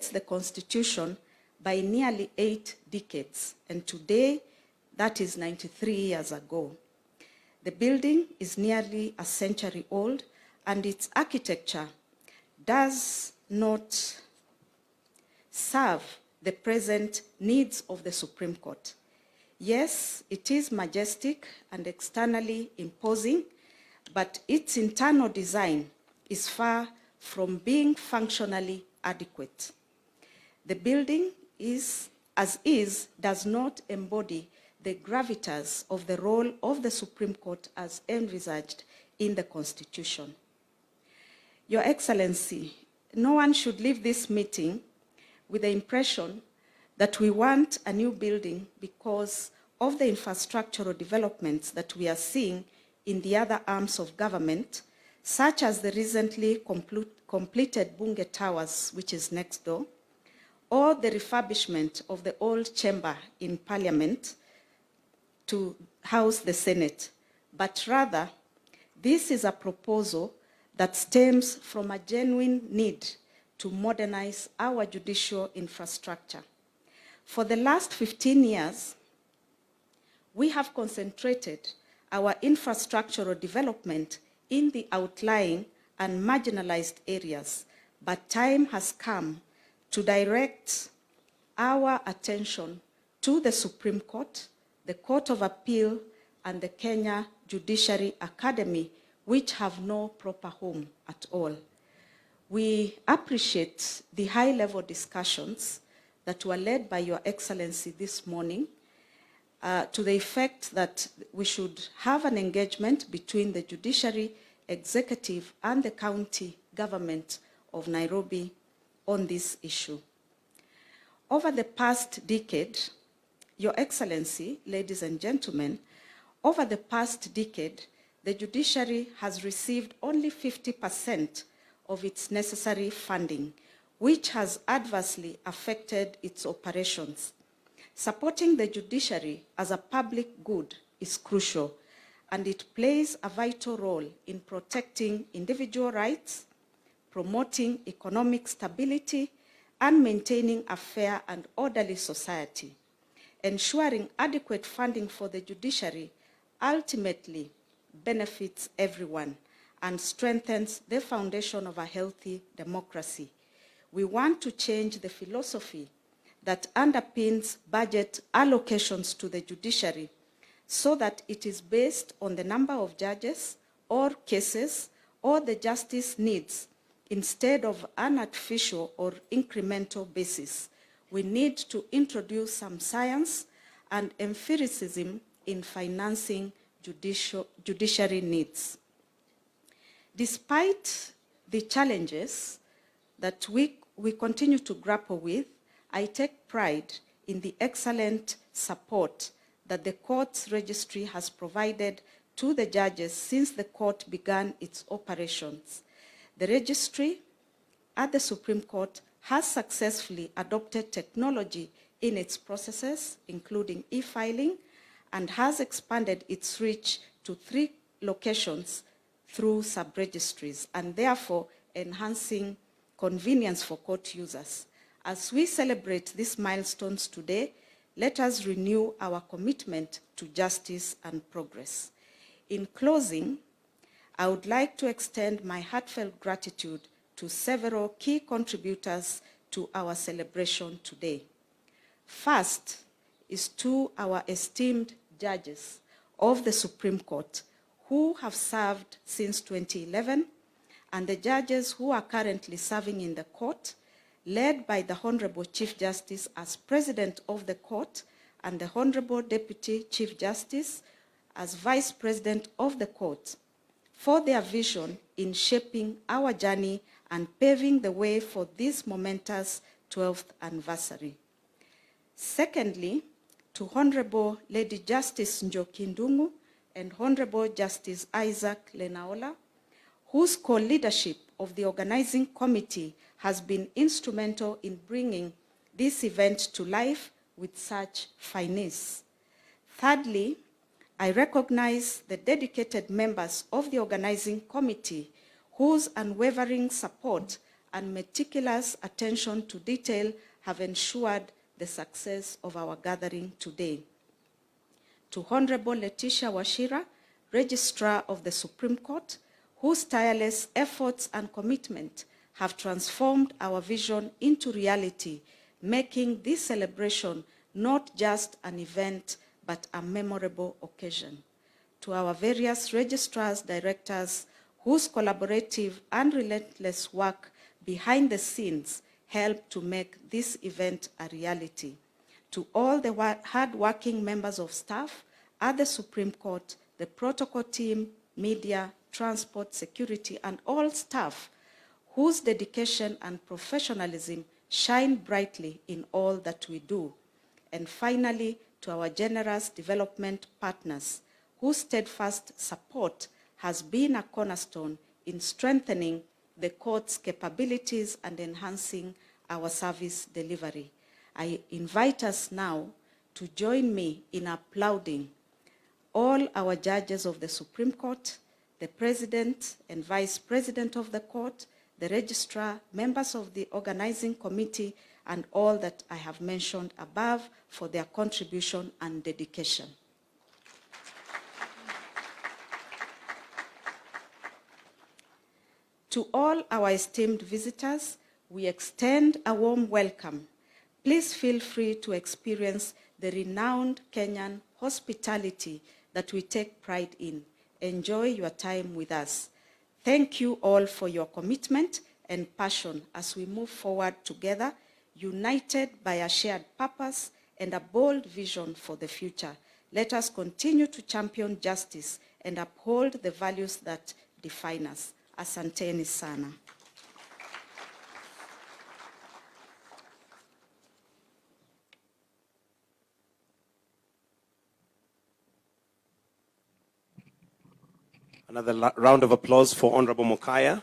the Constitution by nearly 8 decades, and today that is 93 years ago. The building is nearly a century old, and its architecture does not serve the present needs of the Supreme Court. Yes, it is majestic and externally imposing, but its internal design is far from being functionally adequate. The building does not embody the gravitas of the role of the Supreme Court as envisaged in the Constitution. Your Excellency, no one should leave this meeting with the impression that we want a new building because of the infrastructural developments that we are seeing in the other arms of government, such as the recently completed Bunge Towers, which is next door, or the refurbishment of the old chamber in Parliament to house the Senate. But rather, this is a proposal that stems from a genuine need to modernize our judicial infrastructure. For the last 15 years, we have concentrated our infrastructural development in the outlying and marginalized areas, but time has come to direct our attention to the Supreme Court, the Court of Appeal, and the Kenya Judiciary Academy, which have no proper home at all. We appreciate the high-level discussions that were led by Your Excellency this morning to the effect that we should have an engagement between the judiciary, executive, and the county government of Nairobi on this issue. Over the past decade, Your Excellency, ladies and gentlemen, over the past decade, the judiciary has received only 50% of its necessary funding, which has adversely affected its operations. Supporting the judiciary as a public good is crucial, and it plays a vital role in protecting individual rights, promoting economic stability, and maintaining a fair and orderly society. Ensuring adequate funding for the judiciary ultimately benefits everyone and strengthens the foundation of a healthy democracy. We want to change the philosophy that underpins budget allocations to the judiciary so that it is based on the number of judges or cases or the justice needs instead of an artificial or incremental basis. We need to introduce some science and empiricism in financing judiciary needs. Despite the challenges that we continue to grapple with, I take pride in the excellent support that the court's registry has provided to the judges since the court began its operations. The registry at the Supreme Court has successfully adopted technology in its processes, including e-filing, and has expanded its reach to 3 locations through sub-registries, and therefore enhancing convenience for court users. As we celebrate these milestones today, let us renew our commitment to justice and progress. In closing, I would like to extend my heartfelt gratitude to several key contributors to our celebration today. First is to our esteemed judges of the Supreme Court who have served since 2011, and the judges who are currently serving in the court, led by the Honorable Chief Justice as President of the Court and the Honorable Deputy Chief Justice as Vice President of the Court, for their vision in shaping our journey and paving the way for this momentous 12th anniversary. Secondly, to Honorable Lady Justice Njoki Ndung'u and Honorable Justice Isaac Lenaola, whose co-leadership of the organizing committee has been instrumental in bringing this event to life with such finesse. Thirdly, I recognize the dedicated members of the organizing committee whose unwavering support and meticulous attention to detail have ensured the success of our gathering today. To Honorable Letitia Wachira, Registrar of the Supreme Court, whose tireless efforts and commitment have transformed our vision into reality, making this celebration not just an event, but a memorable occasion. To our various registrars, directors, whose collaborative and relentless work behind the scenes helped to make this event a reality. To all the hard-working members of staff at the Supreme Court, the protocol team, media, transport, security, and all staff whose dedication and professionalism shine brightly in all that we do. And finally, to our generous development partners, whose steadfast support has been a cornerstone in strengthening the court's capabilities and enhancing our service delivery. I invite us now to join me in applauding all our judges of the Supreme Court, the President and Vice President of the Court, the Registrar, members of the Organizing Committee, and all that I have mentioned above for their contribution and dedication. To all our esteemed visitors, we extend a warm welcome. Please feel free to experience the renowned Kenyan hospitality that we take pride in. Enjoy your time with us. Thank you all for your commitment and passion as we move forward together, united by a shared purpose and a bold vision for the future. Let us continue to champion justice and uphold the values that define us. Asanteni sana. Another round of applause for Honorable Mokaya.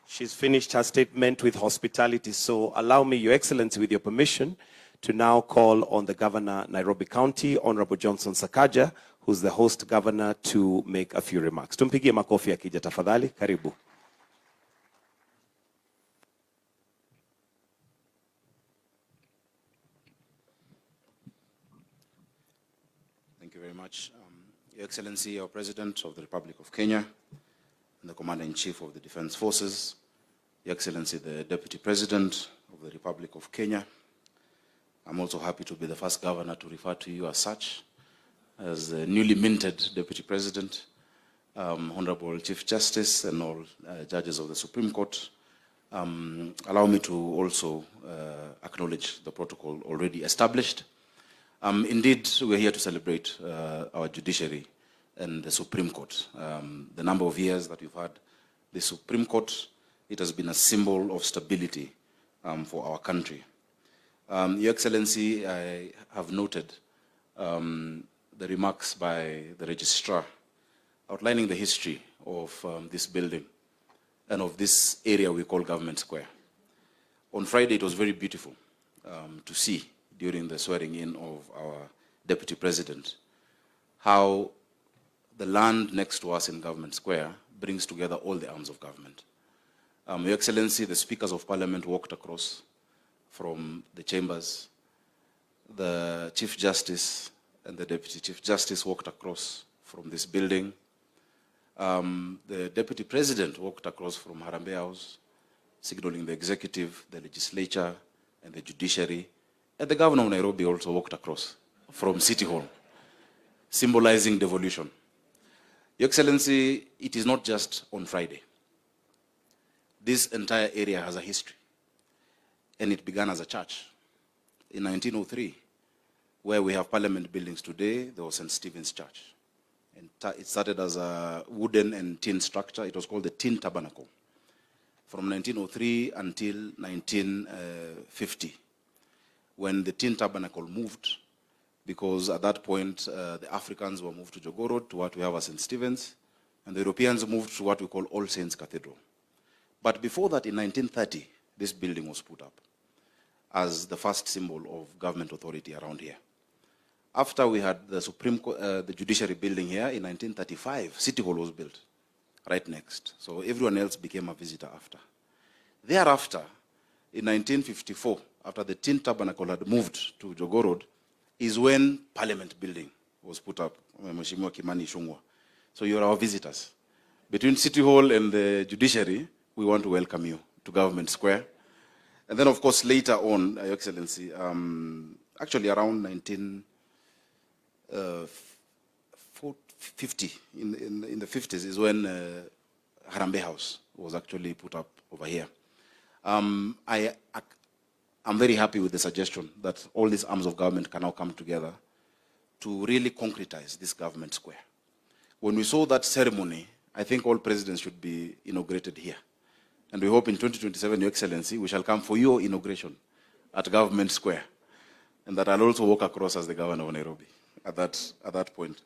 She's finished her statement with hospitality, so allow me, Your Excellency, with your permission, to now call on the Governor, Nairobi County, Honorable Johnson Sakaja, who's the host governor, to make a few remarks. Tumpigie makofi akija tafadhali. Karibu. Thank you very much. Your Excellency, your President of the Republic of Kenya, and the Commander-in-Chief of the Defense Forces, Your Excellency, the Deputy President of the Republic of Kenya. I'm also happy to be the first governor to refer to you as such, as the newly minted Deputy President, Honorable Chief Justice, and all judges of the Supreme Court. Allow me to also acknowledge the protocol already established. Indeed, we're here to celebrate our judiciary and the Supreme Court. The number of years that we've had the Supreme Court, it has been a symbol of stability for our country. Your Excellency, I have noted the remarks by the registrar outlining the history of this building and of this area we call Government Square. On Friday, it was very beautiful to see during the swearing in of our Deputy President how the land next to us in Government Square brings together all the arms of government. Your Excellency, the Speakers of Parliament walked across from the chambers. The Chief Justice and the Deputy Chief Justice walked across from this building. The Deputy President walked across from Harambee House, signaling the executive, the legislature, and the judiciary. And the Governor of Nairobi also walked across from City Hall, symbolizing devolution. Your Excellency, it is not just on Friday. This entire area has a history, and it began as a church. In 1903, where we have parliament buildings today, there was St. Stephen's Church. And it started as a wooden and tin structure. It was called the Tin Tabernacle. From 1903 until 1950, when the Tin Tabernacle moved, because at that point, the Africans were moved to Jogoo, to what we have as St. Stephen's, and the Europeans moved to what we call All Saints Cathedral. But before that, in 1930, this building was put up as the first symbol of government authority around here. After we had the the judiciary building here in 1935, City Hall was built right next. So everyone else became a visitor after. Thereafter, in 1954, after the Tin Tabernacle had moved to Jogoo Road, is when Parliament building was put up. Mheshimiwa Kimani Ichung'wah. So you're our visitors. Between City Hall and the judiciary, we want to welcome you to Government Square. And then, of course, later on, Your Excellency, actually around 1950, in the 50s, is when Harambee House was actually put up over here. I'm very happy with the suggestion that all these arms of government can now come together to really concretize this Government Square. When we saw that ceremony, I think all presidents should be inaugurated here. And we hope in 2027, Your Excellency, we shall come for your inauguration at Government Square. And that I'll also walk across as the governor of Nairobi at that point.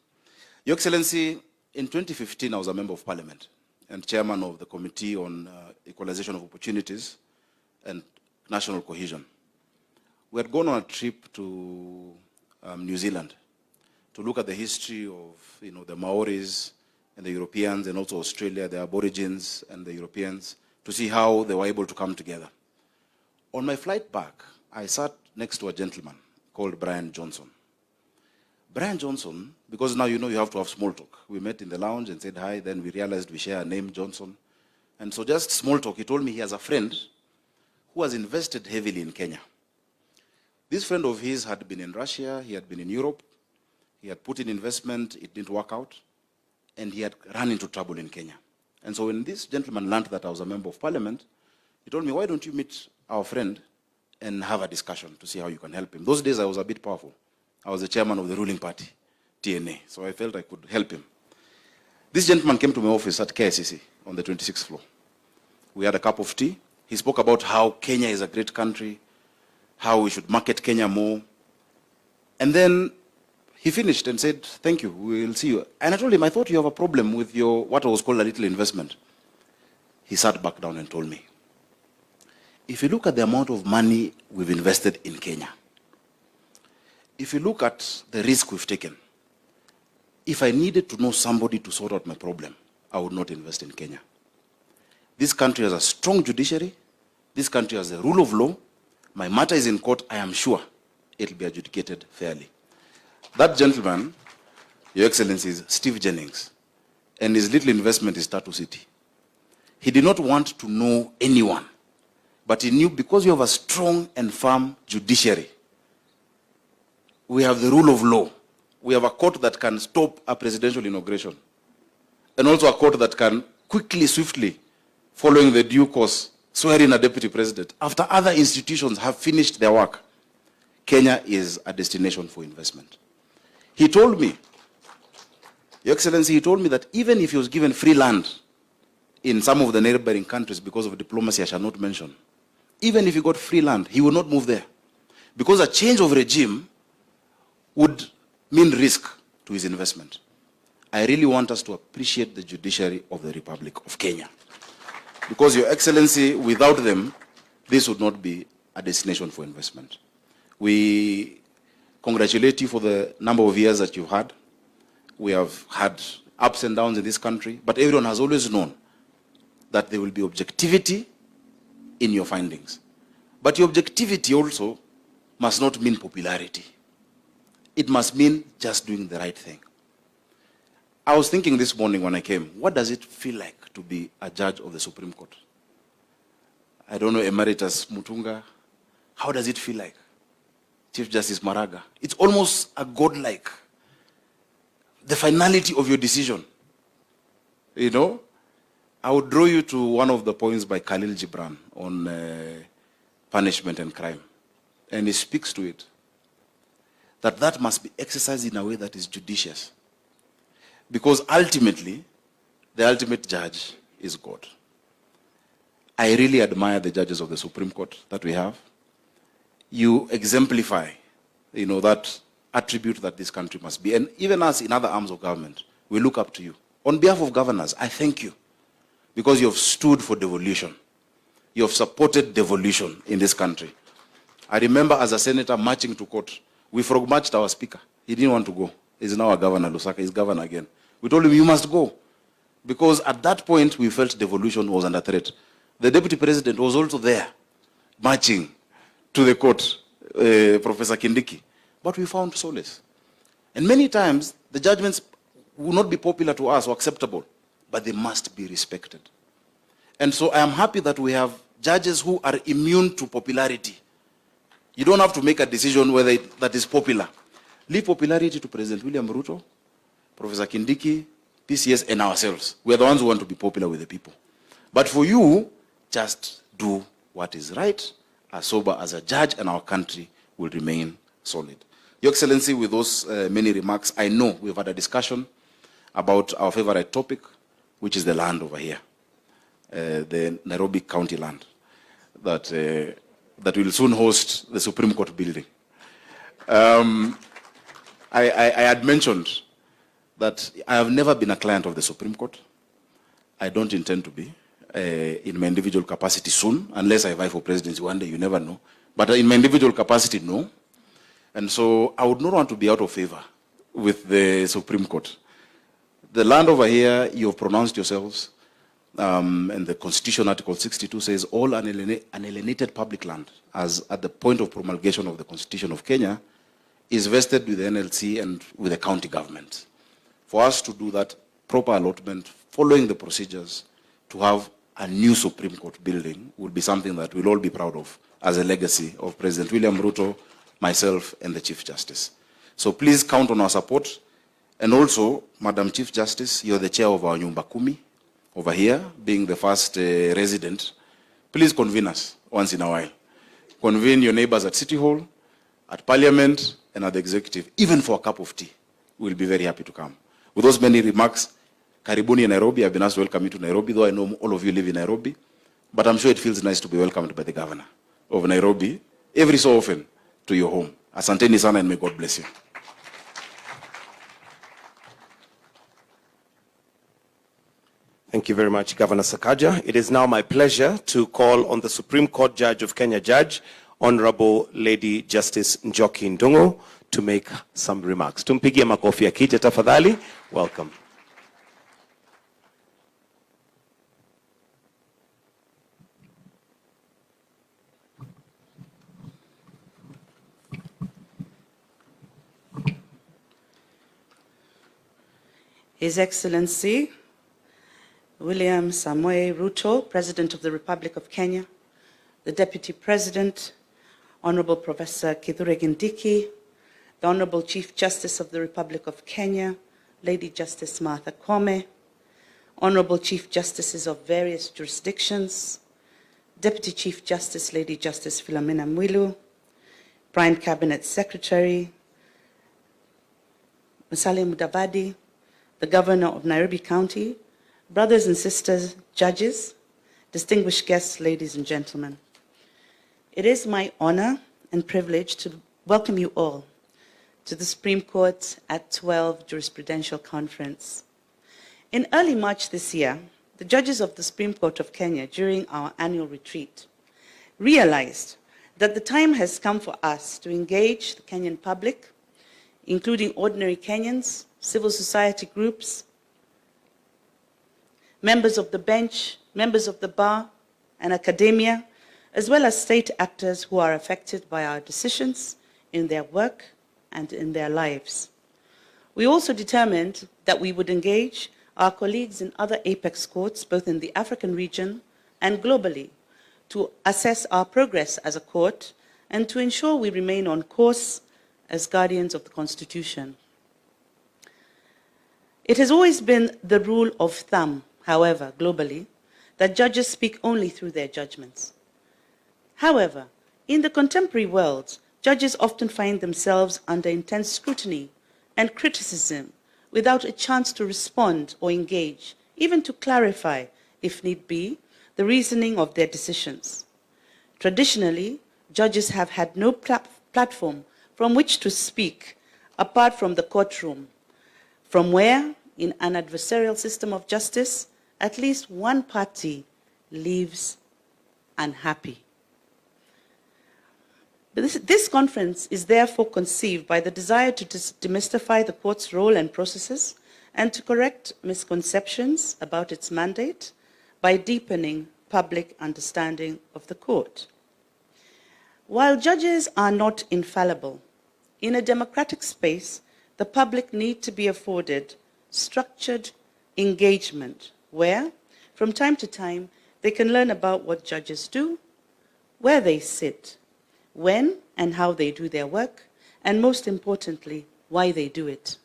Your Excellency, in 2015, I was a member of Parliament and chairman of the Committee on Equalization of Opportunities and National Cohesion. We had gone on a trip to New Zealand to look at the history of the Maoris and the Europeans, and also Australia, the Aborigines and the Europeans, to see how they were able to come together. On my flight back, I sat next to a gentleman called Brian Johnson. Brian Johnson, because now you have to have small talk. We met in the lounge and said hi, then we realized we share a name, Johnson. And so just small talk, he told me he has a friend who has invested heavily in Kenya. This friend of his had been in Russia, he had been in Europe, he had put in investment, it didn't work out, and he had run into trouble in Kenya. And so when this gentleman learned that I was a member of Parliament, he told me, why don't you meet our friend and have a discussion to see how you can help him. Those days I was a bit powerful. I was the chairman of the ruling party, TNA, so I felt I could help him. This gentleman came to my office at KICC on the 26th floor. We had a cup of tea. He spoke about how Kenya is a great country, how we should market Kenya more. And then he finished and said, thank you, we will see you. And I told him, I thought you have a problem with your, what was called a little investment. He sat back down and told me, if you look at the amount of money we've invested in Kenya, if you look at the risk we've taken, if I needed to know somebody to sort out my problem, I would not invest in Kenya. This country has a strong judiciary. This country has the rule of law. My matter is in court. I am sure it will be adjudicated fairly. That gentleman, Your Excellency, is Steve Jennings, and his little investment is Tatu City. He did not want to know anyone, but he knew because you have a strong and firm judiciary, we have the rule of law, we have a court that can stop a presidential inauguration, and also a court that can quickly, swiftly, following the due course, swear in a deputy president. After other institutions have finished their work, Kenya is a destination for investment. He told me, Your Excellency, he told me that even if he was given free land in some of the neighboring countries because of diplomacy I shall not mention, even if he got free land, he would not move there. Because a change of regime would mean risk to his investment. I really want us to appreciate the judiciary of the Republic of Kenya. Because, Your Excellency, without them, this would not be a destination for investment. We congratulate you for the number of years that you've had. We have had ups and downs in this country, but everyone has always known that there will be objectivity in your findings. But your objectivity also must not mean popularity. It must mean just doing the right thing. I was thinking this morning when I came, what does it feel like to be a judge of the Supreme Court? I don't know, Emeritus Mutunga, how does it feel like? Chief Justice Maraga. It's almost a godlike. The finality of your decision. You know? I would draw you to one of the points by Khalil Gibran on punishment and crime. And he speaks to it. That must be exercised in a way that is judicious. Because ultimately, the ultimate judge is God. I really admire the judges of the Supreme Court that we have. You exemplify, that attribute that this country must be. And even us in other arms of government, we look up to you. On behalf of governors, I thank you because you have stood for devolution. You have supported devolution in this country. I remember as a senator marching to court, we frog marched our speaker. He didn't want to go. He's now a governor, Lusaka, he's governor again. We told him, you must go. Because at that point, we felt devolution was under threat. The deputy president was also there, marching to the court, Professor Kindiki. But we found solace. And many times, the judgments will not be popular to us or acceptable, but they must be respected. And so I am happy that we have judges who are immune to popularity. You don't have to make a decision whether that is popular. Leave popularity to President William Ruto, Professor Kindiki, PCS, and ourselves. We are the ones who want to be popular with the people. But for you, just do what is right, as sober as a judge, and our country will remain solid. Your Excellency, with those many remarks, I know we've had a discussion about our favorite topic, which is the land over here, the Nairobi County land, that will soon host the Supreme Court building. I had mentioned that I have never been a client of the Supreme Court. I don't intend to be in my individual capacity soon, unless I vie for presidency one day, you never know. But in my individual capacity, no. And so I would not want to be out of favor with the Supreme Court. The land over here, you have pronounced yourselves, and the Constitution, Article 62 says all unalienated public land, as at the point of promulgation of the Constitution of Kenya, is vested with the NLC and with the county government. For us to do that proper allotment, following the procedures, to have a new Supreme Court building would be something that we'll all be proud of as a legacy of President William Ruto, myself, and the Chief Justice. So please count on our support. And also, Madam Chief Justice, you're the chair of our Nyumba Kumi over here, being the first resident. Please convene us once in a while. Convene your neighbors at City Hall, at Parliament, and at the Executive, even for a cup of tea. We'll be very happy to come. With those many remarks, Karibuni in Nairobi. I've been asked to welcome you to Nairobi, though I know all of you live in Nairobi. But I'm sure it feels nice to be welcomed by the governor of Nairobi every so often to your home. Asanteni sana, and may God bless you. Thank you very much, Governor Sakaja. It is now my pleasure to call on the Supreme Court Judge of Kenya, Judge, Honorable Lady Justice Njoki Ndung'u, to make some remarks. Tumpigie makofi akija tafadhali. Welcome. His Excellency William Samoei Ruto, President of the Republic of Kenya, the Deputy President, Honorable Professor Kithure Kindiki, the Honorable Chief Justice of the Republic of Kenya, Lady Justice Martha Koome, Honorable Chief Justices of various jurisdictions, Deputy Chief Justice Lady Justice Philomena Mwilu, Prime Cabinet Secretary, Musalia Mudavadi, the Governor of Nairobi County, brothers and sisters, judges, distinguished guests, ladies and gentlemen. It is my honor and privilege to welcome you all to the Supreme Court at 12 Jurisprudential Conference. In early March this year, the judges of the Supreme Court of Kenya, during our annual retreat, realized that the time has come for us to engage the Kenyan public, including ordinary Kenyans, civil society groups, members of the bench, members of the bar, and academia, as well as state actors who are affected by our decisions in their work and in their lives. We also determined that we would engage our colleagues in other apex courts, both in the African region and globally, to assess our progress as a court and to ensure we remain on course as guardians of the Constitution. It has always been the rule of thumb, however, globally, that judges speak only through their judgments. However, in the contemporary world, judges often find themselves under intense scrutiny and criticism without a chance to respond or engage, even to clarify, if need be, the reasoning of their decisions. Traditionally, judges have had no platform from which to speak apart from the courtroom, from where, in an adversarial system of justice, at least one party leaves unhappy. This conference is therefore conceived by the desire to demystify the court's role and processes and to correct misconceptions about its mandate by deepening public understanding of the court. While judges are not infallible, in a democratic space, the public need to be afforded structured engagement where, from time to time, they can learn about what judges do, where they sit, when and how they do their work, and most importantly, why they do it.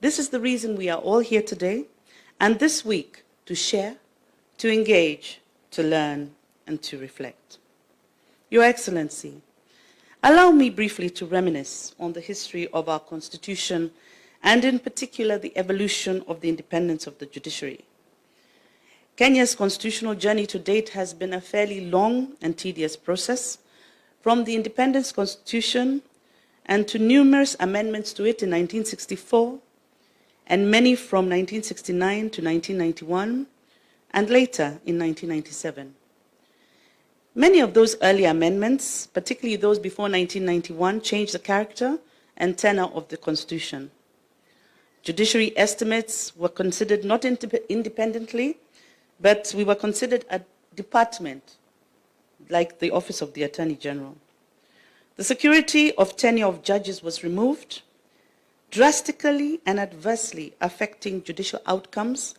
This is the reason we are all here today and this week to share, to engage, to learn, and to reflect. Your Excellency, allow me briefly to reminisce on the history of our Constitution and in particular the evolution of the independence of the judiciary. Kenya's constitutional journey to date has been a fairly long and tedious process, from the Independence Constitution and to numerous amendments to it in 1964, and many from 1969 to 1991, and later in 1997. Many of those early amendments, particularly those before 1991, changed the character and tenor of the Constitution. Judiciary estimates were considered not independently, but we were considered a department, like the Office of the Attorney General. The security of tenure of judges was removed, drastically and adversely affecting judicial outcomes,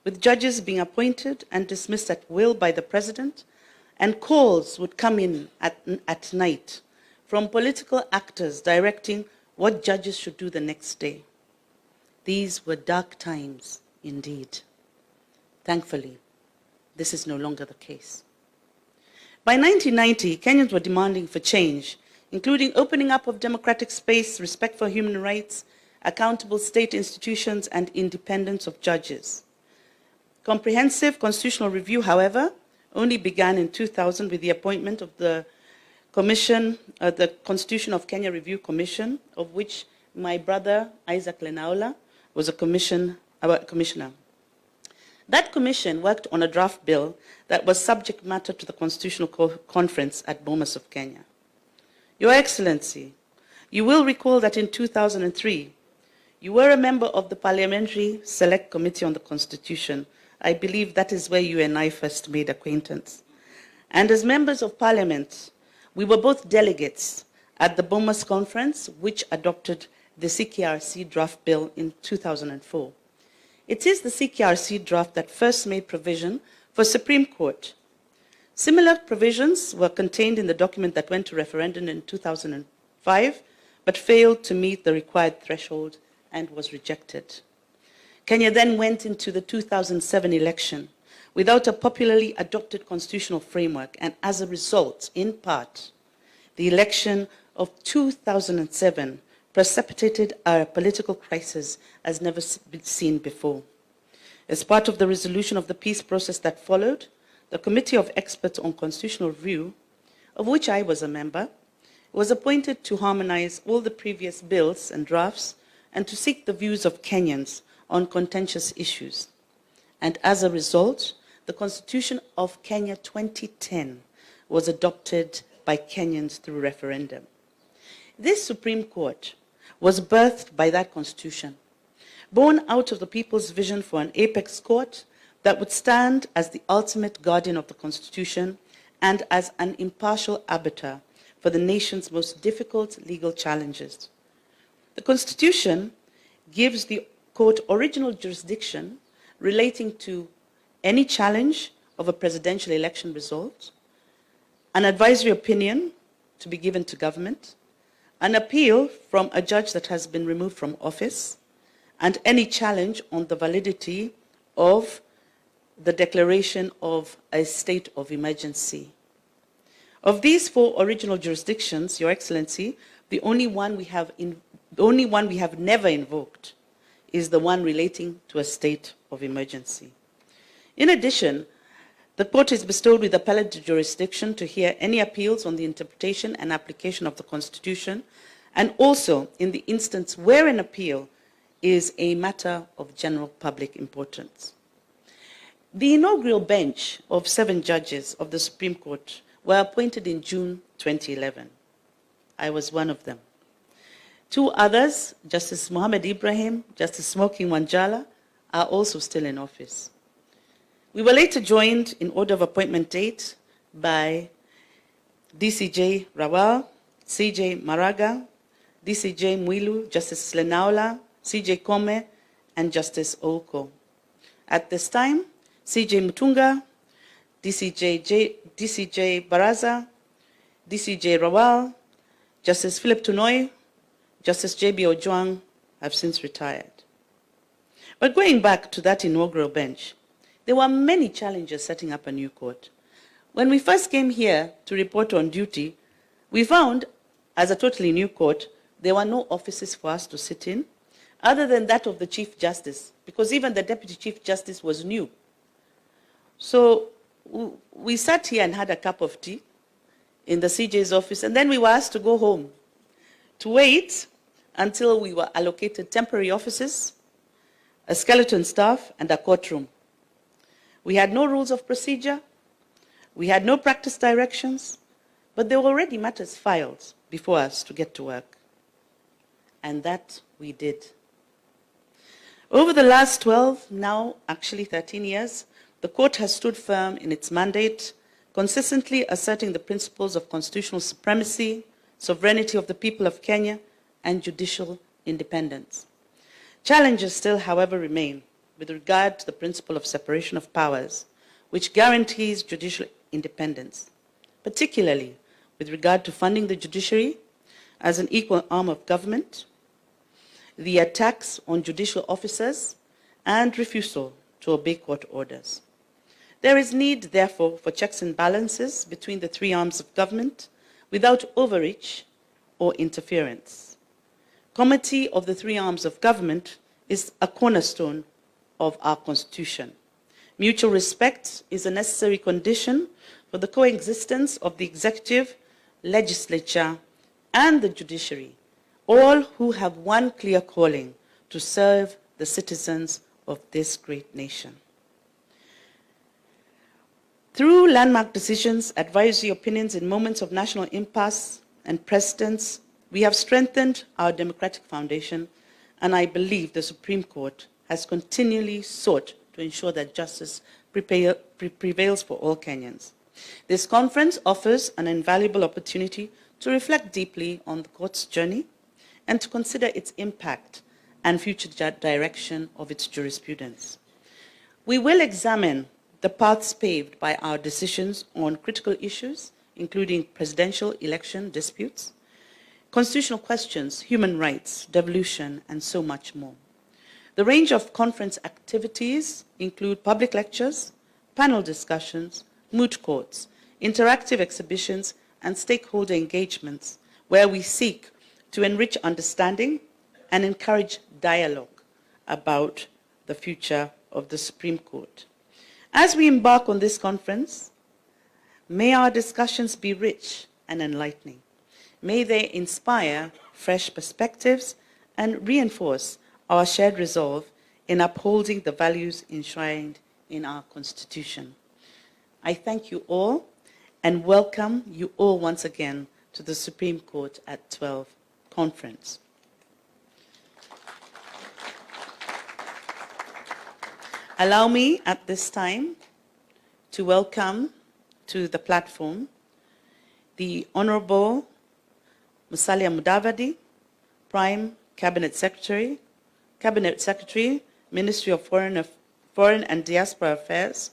with judges being appointed and dismissed at will by the President, and calls would come in at night from political actors directing what judges should do the next day. These were dark times indeed. Thankfully, this is no longer the case. By 1990, Kenyans were demanding for change, including opening up of democratic space, respect for human rights, accountable state institutions, and independence of judges. Comprehensive constitutional review, however, only began in 2000 with the appointment of the Commission, the Constitution of Kenya Review Commission, of which my brother Isaac Lenaola was a commissioner. That commission worked on a draft bill that was subject matter to the Constitutional Conference at Bomas of Kenya. Your Excellency, you will recall that in 2003, you were a member of the Parliamentary Select Committee on the Constitution. I believe that is where you and I first made acquaintance. And as members of Parliament, we were both delegates at the Bomas Conference, which adopted the CKRC draft bill in 2004. It is the CKRC draft that first made provision for Supreme Court. Similar provisions were contained in the document that went to referendum in 2005, but failed to meet the required threshold and was rejected. Kenya then went into the 2007 election without a popularly adopted constitutional framework, and as a result, in part, the election of 2007 precipitated a political crisis as never been seen before. As part of the resolution of the peace process that followed, the Committee of Experts on Constitutional Review, of which I was a member, was appointed to harmonize all the previous bills and drafts and to seek the views of Kenyans on contentious issues. And as a result, the Constitution of Kenya 2010 was adopted by Kenyans through referendum. This Supreme Court was birthed by that Constitution, born out of the people's vision for an apex court that would stand as the ultimate guardian of the Constitution and as an impartial arbiter for the nation's most difficult legal challenges. The Constitution gives the court original jurisdiction relating to any challenge of a presidential election result, an advisory opinion to be given to government, an appeal from a judge that has been removed from office, and any challenge on the validity of the declaration of a state of emergency. Of these four original jurisdictions, Your Excellency, the only one we have never invoked is the one relating to a state of emergency. In addition, the court is bestowed with appellate jurisdiction to hear any appeals on the interpretation and application of the Constitution, and also in the instance where an appeal is a matter of general public importance. The inaugural bench of 7 judges of the Supreme Court were appointed in June 2011. I was one of them. 2 others, Justice Mohammed Ibrahim, Justice Smoking Wanjala, are also still in office. We were later joined in order of appointment date by DCJ Rawal, CJ Maraga, DCJ Mwilu, Justice Lenaola, CJ KOOME, and Justice Ouko. At this time, CJ Mutunga, DCJ Baraza, DCJ Rawal, Justice Philip Tunoi, Justice J.B. Ojwang have since retired. But going back to that inaugural bench, there were many challenges setting up a new court. When we first came here to report on duty, we found, as a totally new court, there were no offices for us to sit in, other than that of the Chief Justice, because even the Deputy Chief Justice was new. So we sat here and had a cup of tea in the CJ's office, and then we were asked to go home to wait until we were allocated temporary offices, a skeleton staff, and a courtroom. We had no rules of procedure, we had no practice directions, but there were already matters filed before us to get to work. And that we did. Over the last 12, now actually 13 years, the court has stood firm in its mandate, consistently asserting the principles of constitutional supremacy, sovereignty of the people of Kenya, and judicial independence. Challenges still, however, remain with regard to the principle of separation of powers, which guarantees judicial independence, particularly with regard to funding the judiciary as an equal arm of government, the attacks on judicial officers, and refusal to obey court orders. There is need, therefore, for checks and balances between the three arms of government without overreach or interference. Comity of the three arms of government is a cornerstone of our Constitution. Mutual respect is a necessary condition for the coexistence of the executive, legislature, and the judiciary, all who have one clear calling to serve the citizens of this great nation. Through landmark decisions, advisory opinions in moments of national impasse, and precedents, we have strengthened our democratic foundation, and I believe the Supreme Court has continually sought to ensure that justice prevails for all Kenyans. This conference offers an invaluable opportunity to reflect deeply on the court's journey and to consider its impact and future direction of its jurisprudence. We will examine the paths paved by our decisions on critical issues, including presidential election disputes, constitutional questions, human rights, devolution, and so much more. The range of conference activities include public lectures, panel discussions, moot courts, interactive exhibitions, and stakeholder engagements, where we seek to enrich understanding and encourage dialogue about the future of the Supreme Court. As we embark on this conference, may our discussions be rich and enlightening. May they inspire fresh perspectives and reinforce our shared resolve in upholding the values enshrined in our Constitution. I thank you all and welcome you all once again to the Supreme Court at 12 conference. Allow me at this time to welcome to the platform the Honorable Musalia Mudavadi, Prime Cabinet Secretary, Ministry of Foreign and Diaspora Affairs,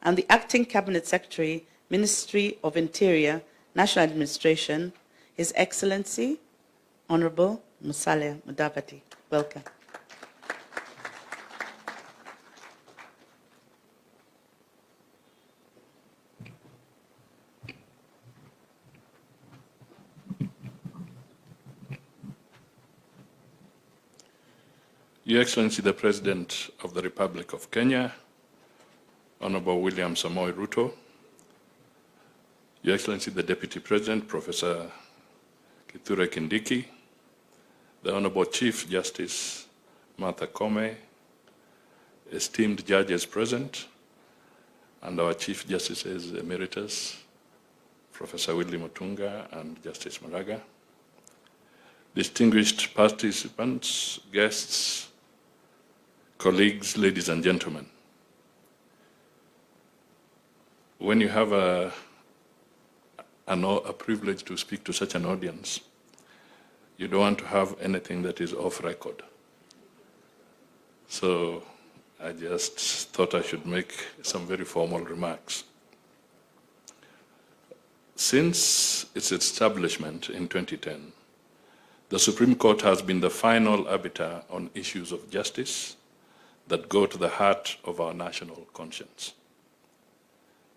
and the Acting Cabinet Secretary, Ministry of Interior, National Administration, His Excellency, Honorable Musalia Mudavadi. Welcome. Your Excellency, the President of the Republic of Kenya, Honorable William Samoei Ruto, Your Excellency, the Deputy President, Professor Kithure Kindiki, the Honorable Chief Justice Martha Koome, esteemed judges present, and our Chief Justices Emeritus, Professor Willy Mutunga and Justice Maraga, distinguished participants, guests, colleagues, ladies and gentlemen. when you have a privilege to speak to such an audience, you don't want to have anything that is off record. So I just thought I should make some very formal remarks. Since its establishment in 2010, the Supreme Court has been the final arbiter on issues of justice that go to the heart of our national conscience.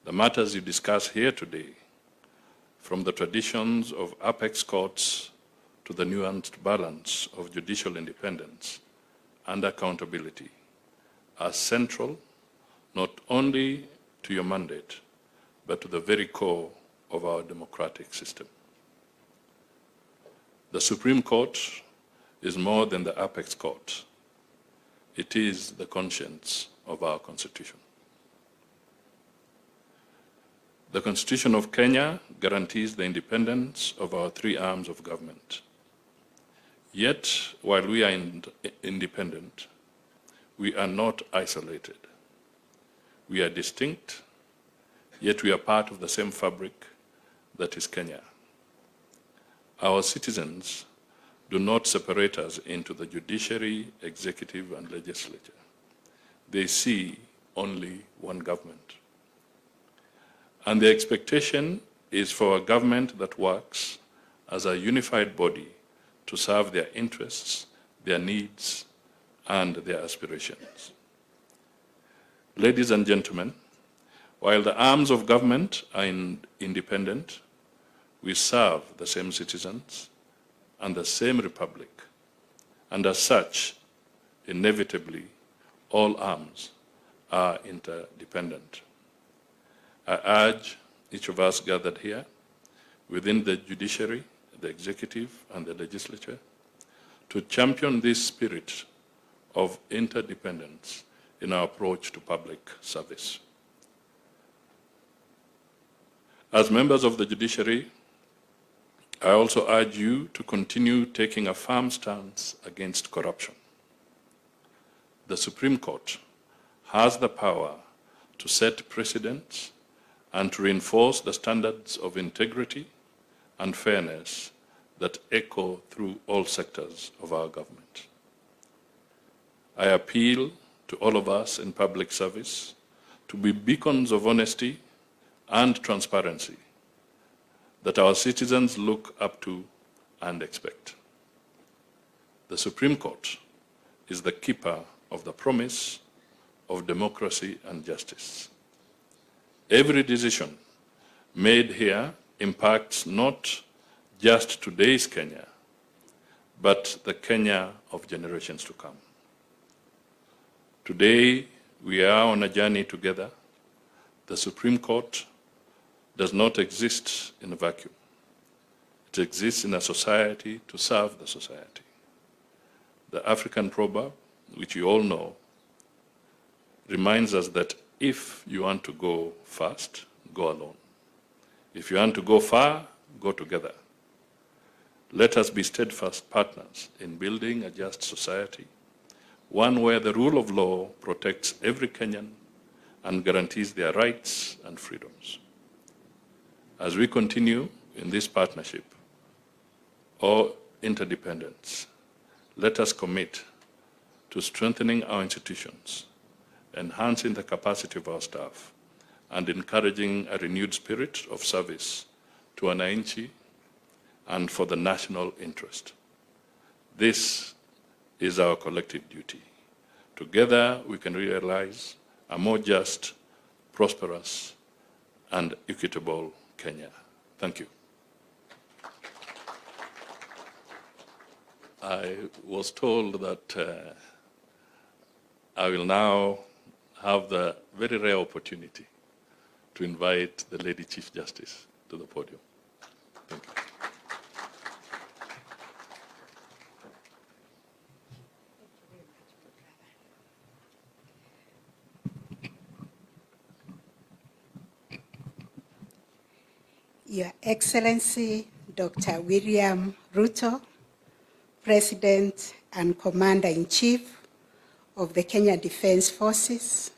The matters you discuss here today, from the traditions of apex courts to the nuanced balance of judicial independence and accountability, are central not only to your mandate, but to the very core of our democratic system. The Supreme Court is more than the apex court. It is the conscience of our Constitution. The Constitution of Kenya guarantees the independence of our three arms of government. Yet, while we are independent, we are not isolated. We are distinct, yet we are part of the same fabric that is Kenya. Our citizens do not separate us into the judiciary, executive, and legislature. They see only one government. And the expectation is for a government that works as a unified body to serve their interests, their needs, and their aspirations. Ladies and gentlemen, while the arms of government are independent, we serve the same citizens and the same republic, and as such, inevitably, all arms are interdependent. I urge each of us gathered here, within the judiciary, the executive, and the legislature, to champion this spirit of interdependence in our approach to public service. As members of the judiciary, I also urge you to continue taking a firm stance against corruption. The Supreme Court has the power to set precedents and to reinforce the standards of integrity and fairness that echo through all sectors of our government. I appeal to all of us in public service to be beacons of honesty and transparency that our citizens look up to and expect. The Supreme Court is the keeper of the promise of democracy and justice. Every decision made here impacts not just today's Kenya, but the Kenya of generations to come. Today, we are on a journey together. The Supreme Court does not exist in a vacuum. It exists in a society to serve the society. The African proverb, which you all know, reminds us that if you want to go fast, go alone. If you want to go far, go together. Let us be steadfast partners in building a just society, one where the rule of law protects every Kenyan and guarantees their rights and freedoms. As we continue in this partnership or interdependence, let us commit to strengthening our institutions, enhancing the capacity of our staff, and encouraging a renewed spirit of service to wananchi and for the national interest. This is our collective duty. Together, we can realize a more just, prosperous, and equitable Kenya. Thank you. I was told that I will now have the very rare opportunity to invite the Lady Chief Justice to the podium. Thank you. Your Excellency, Dr. William Ruto, President and Commander-in-Chief of the Kenya Defense Forces,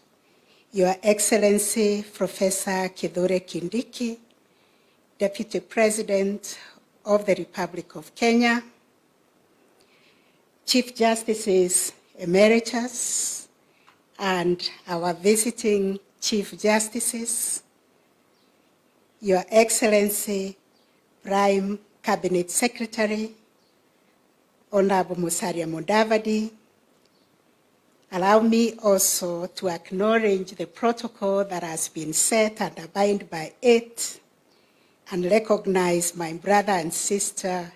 Your Excellency Professor Kindiki, Deputy President of the Republic of Kenya, Chief Justices Emeritus, and our visiting Chief Justices, Your Excellency Prime Cabinet Secretary, Honorable Musalia Mudavadi. Allow me also to acknowledge the protocol that has been set and abide by it, and recognize my brother and sister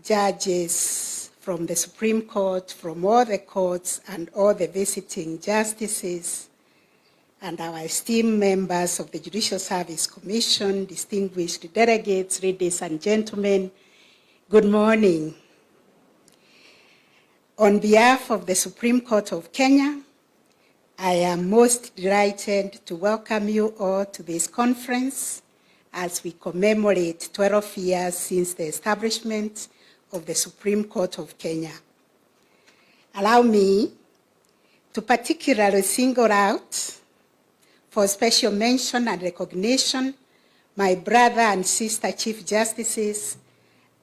judges from the Supreme Court, from all the courts, and all the visiting justices, and our esteemed members of the Judicial Service Commission, distinguished delegates, ladies and gentlemen, good morning. On behalf of the Supreme Court of Kenya, I am most delighted to welcome you all to this conference as we commemorate 12 years since the establishment of the Supreme Court of Kenya. Allow me to particularly single out for special mention and recognition my brother and sister Chief Justices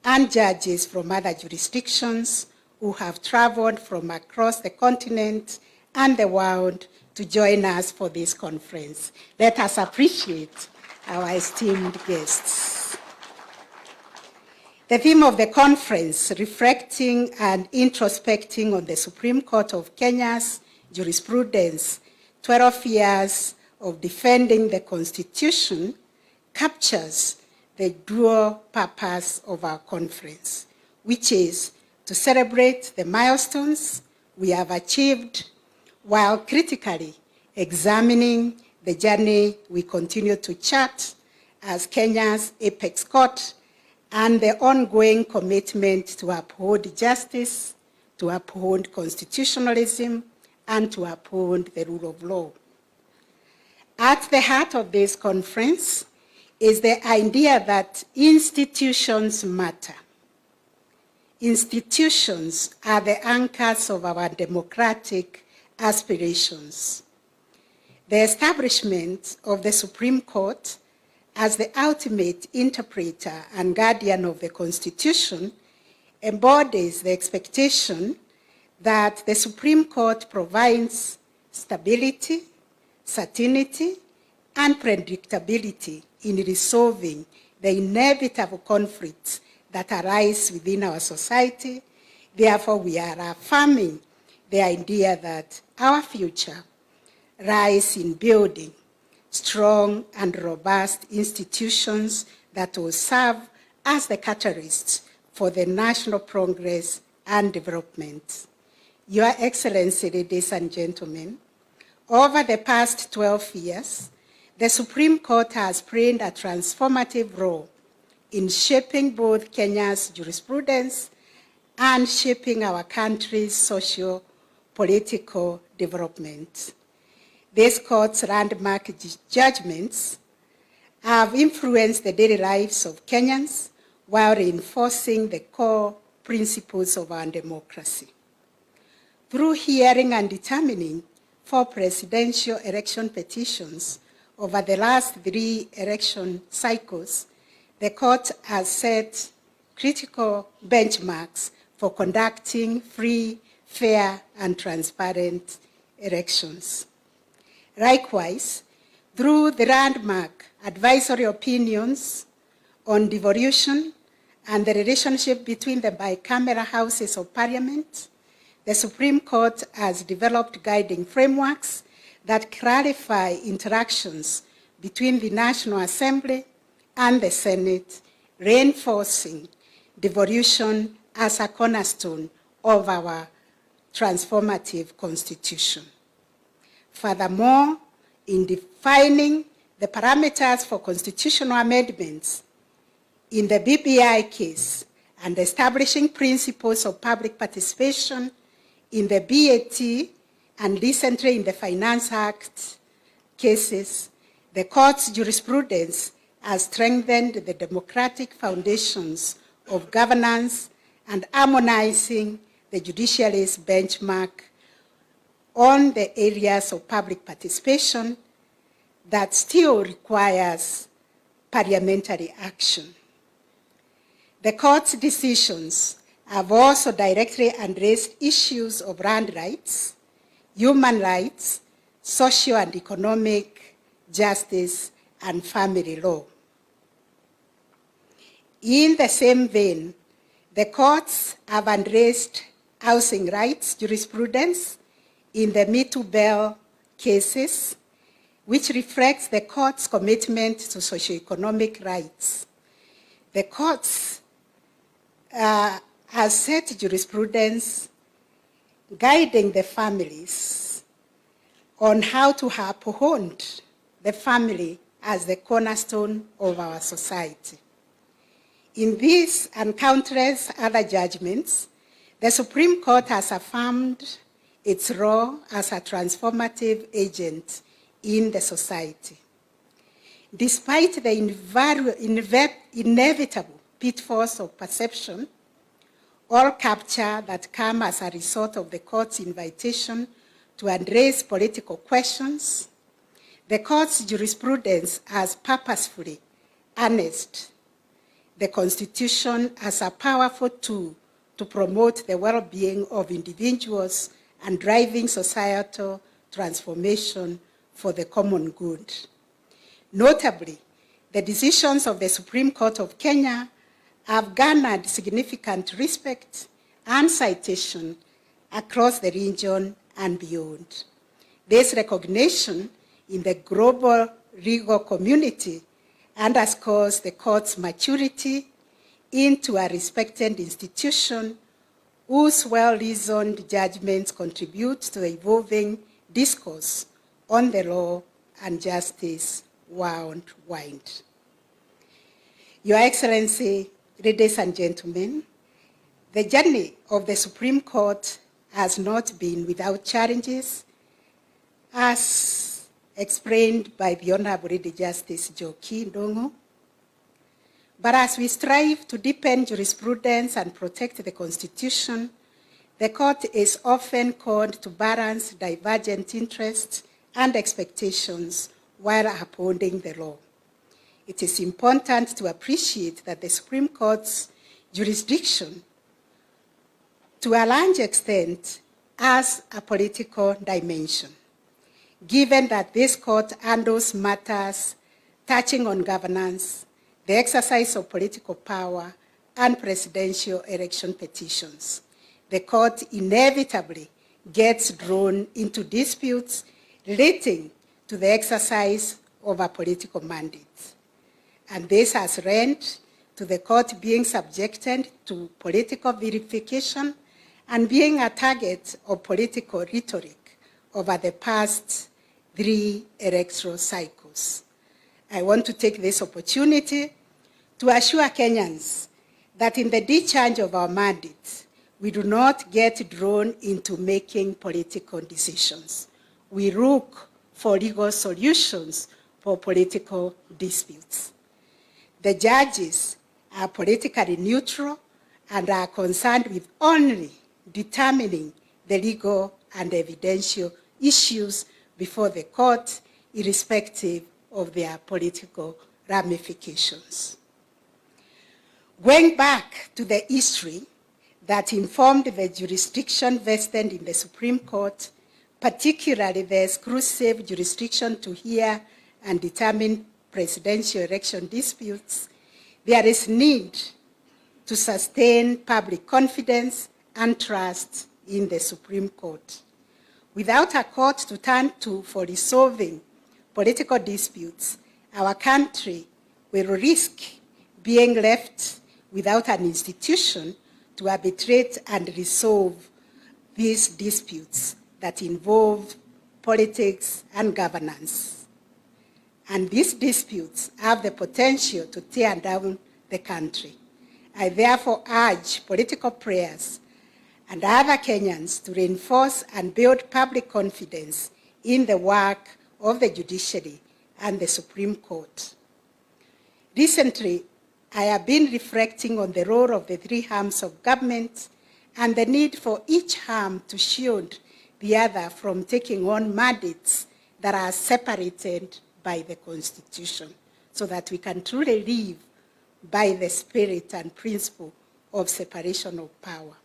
and judges from other jurisdictions who have traveled from across the continent and the world to join us for this conference. Let us appreciate our esteemed guests. The theme of the conference, reflecting and introspecting on the Supreme Court of Kenya's jurisprudence, 12 years of defending the Constitution, captures the dual purpose of our conference, which is to celebrate the milestones we have achieved while critically examining the journey we continue to chart as Kenya's apex court and the ongoing commitment to uphold justice, to uphold constitutionalism, and to uphold the rule of law. At the heart of this conference is the idea that institutions matter. Institutions are the anchors of our democratic aspirations. The establishment of the Supreme Court as the ultimate interpreter and guardian of the Constitution embodies the expectation that the Supreme Court provides stability, certainty, and predictability in resolving the inevitable conflicts that arise within our society. Therefore, we are affirming the idea that our future lies in building strong and robust institutions that will serve as the catalysts for the national progress and development. Your Excellency, ladies and gentlemen, over the past 12 years, the Supreme Court has played a transformative role in shaping both Kenya's jurisprudence and shaping our country's socio-political development. This court's landmark judgments have influenced the daily lives of Kenyans while reinforcing the core principles of our democracy. Through hearing and determining 4 presidential election petitions over the last 3 election cycles, the court has set critical benchmarks for conducting free, fair, and transparent elections. Likewise, through the landmark advisory opinions on devolution and the relationship between the bicameral houses of parliament, the Supreme Court has developed guiding frameworks that clarify interactions between the National Assembly and the Senate, reinforcing devolution as a cornerstone of our transformative Constitution. Furthermore, in defining the parameters for constitutional amendments in the BBI case and establishing principles of public participation in the BAT and recently in the Finance Act cases, the court's jurisprudence has strengthened the democratic foundations of governance and harmonizing the judiciary's benchmark on the areas of public participation that still requires parliamentary action. The court's decisions have also directly addressed issues of land rights, human rights, social and economic justice, and family law. In the same vein, the courts have addressed housing rights jurisprudence in the Me Too Bell cases, which reflects the court's commitment to socioeconomic rights. The courts have set jurisprudence guiding the families on how to uphold the family as the cornerstone of our society. In this and countless other judgments, the Supreme Court has affirmed its role as a transformative agent in the society. Despite the inevitable pitfalls of perception or capture that come as a result of the court's invitation to address political questions, the court's jurisprudence has purposefully harnessed the Constitution as a powerful tool to promote the well-being of individuals and driving societal transformation for the common good. Notably, the decisions of the Supreme Court of Kenya have garnered significant respect and citation across the region and beyond. This recognition in the global legal community underscores the court's maturity into a respected institution whose well-reasoned judgments contribute to the evolving discourse on the law and justice worldwide. Your Excellency, ladies and gentlemen, the journey of the Supreme Court has not been without challenges, as explained by the Honorable Lady Justice Joki Ndongo. But as we strive to deepen jurisprudence and protect the Constitution, the court is often called to balance divergent interests and expectations while upholding the law. It is important to appreciate that the Supreme Court's jurisdiction, to a large extent, has a political dimension, given that this court handles matters touching on governance, the exercise of political power, and presidential election petitions. The court inevitably gets drawn into disputes relating to the exercise of a political mandate. And this has led to the court being subjected to political verification and being a target of political rhetoric over the past 3 electoral cycles. I want to take this opportunity to assure Kenyans that in the discharge of our mandate, we do not get drawn into making political decisions. We look for legal solutions for political disputes. The judges are politically neutral and are concerned with only determining the legal and evidential issues before the court, irrespective of their political ramifications. Going back to the history that informed the jurisdiction vested in the Supreme Court, particularly the exclusive jurisdiction to hear and determine presidential election disputes, there is need to sustain public confidence and trust in the Supreme Court. Without a court to turn to for resolving political disputes, our country will risk being left without an institution to arbitrate and resolve these disputes that involve politics and governance. And these disputes have the potential to tear down the country. I therefore urge political players and other Kenyans to reinforce and build public confidence in the work of the judiciary and the Supreme Court. Recently, I have been reflecting on the role of the 3 arms of government and the need for each arm to shield the other from taking on mandates that are separated by the Constitution, so that we can truly live by the spirit and principle of separation of power.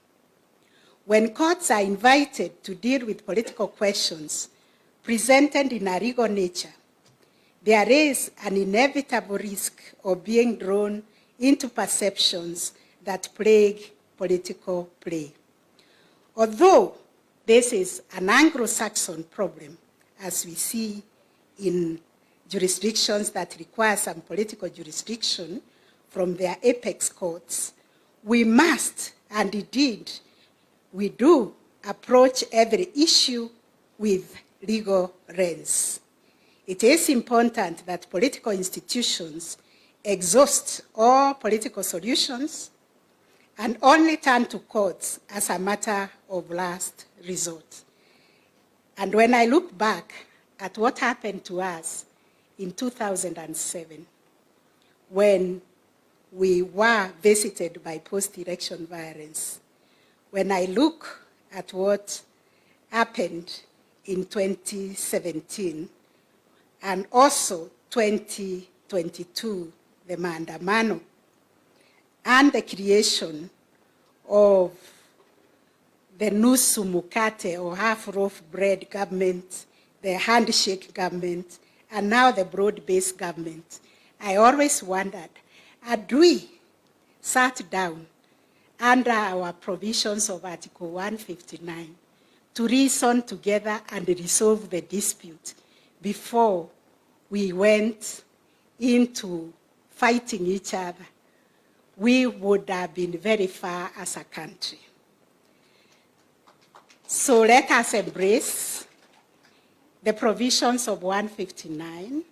When courts are invited to deal with political questions presented in a legal nature, there is an inevitable risk of being drawn into perceptions that plague political play. Although this is an Anglo-Saxon problem, as we see in jurisdictions that require some political jurisdiction from their apex courts, we must, and indeed we do, approach every issue with legal lens. It is important that political institutions exhaust all political solutions and only turn to courts as a matter of last resort. And when I look back at what happened to us in 2007, when we were visited by post-election violence, when I look at what happened in 2017 and also 2022, the maandamano, and the creation of the nusu mukate or half-loaf bread government, the handshake government, and now the broad-based government, I always wondered, had we sat down under our provisions of Article 159 to reason together and resolve the dispute before we went into fighting each other, we would have been very far as a country. So let us embrace the provisions of 159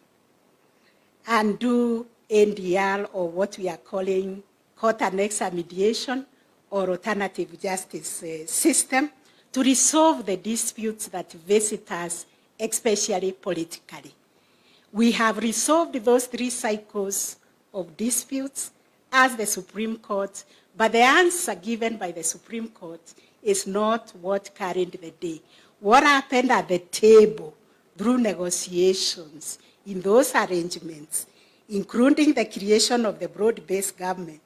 and do NDR, or what we are calling court annexed mediation or alternative justice system, to resolve the disputes that visit us, especially politically. We have resolved those 3 cycles of disputes as the Supreme Court, but the answer given by the Supreme Court is not what carried the day. What happened at the table through negotiations in those arrangements, including the creation of the broad-based government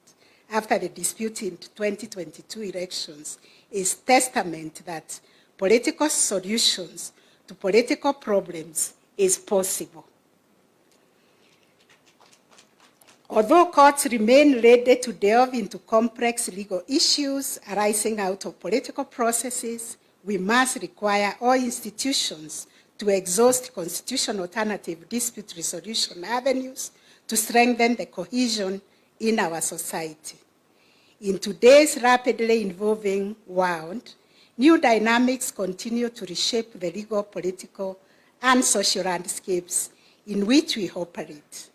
after the dispute in 2022 elections, is testament that political solutions to political problems is possible. Although courts remain ready to delve into complex legal issues arising out of political processes, we must require all institutions to exhaust constitutional alternative dispute resolution avenues to strengthen the cohesion in our society. In today's rapidly evolving world, new dynamics continue to reshape the legal, political, and social landscapes in which we operate.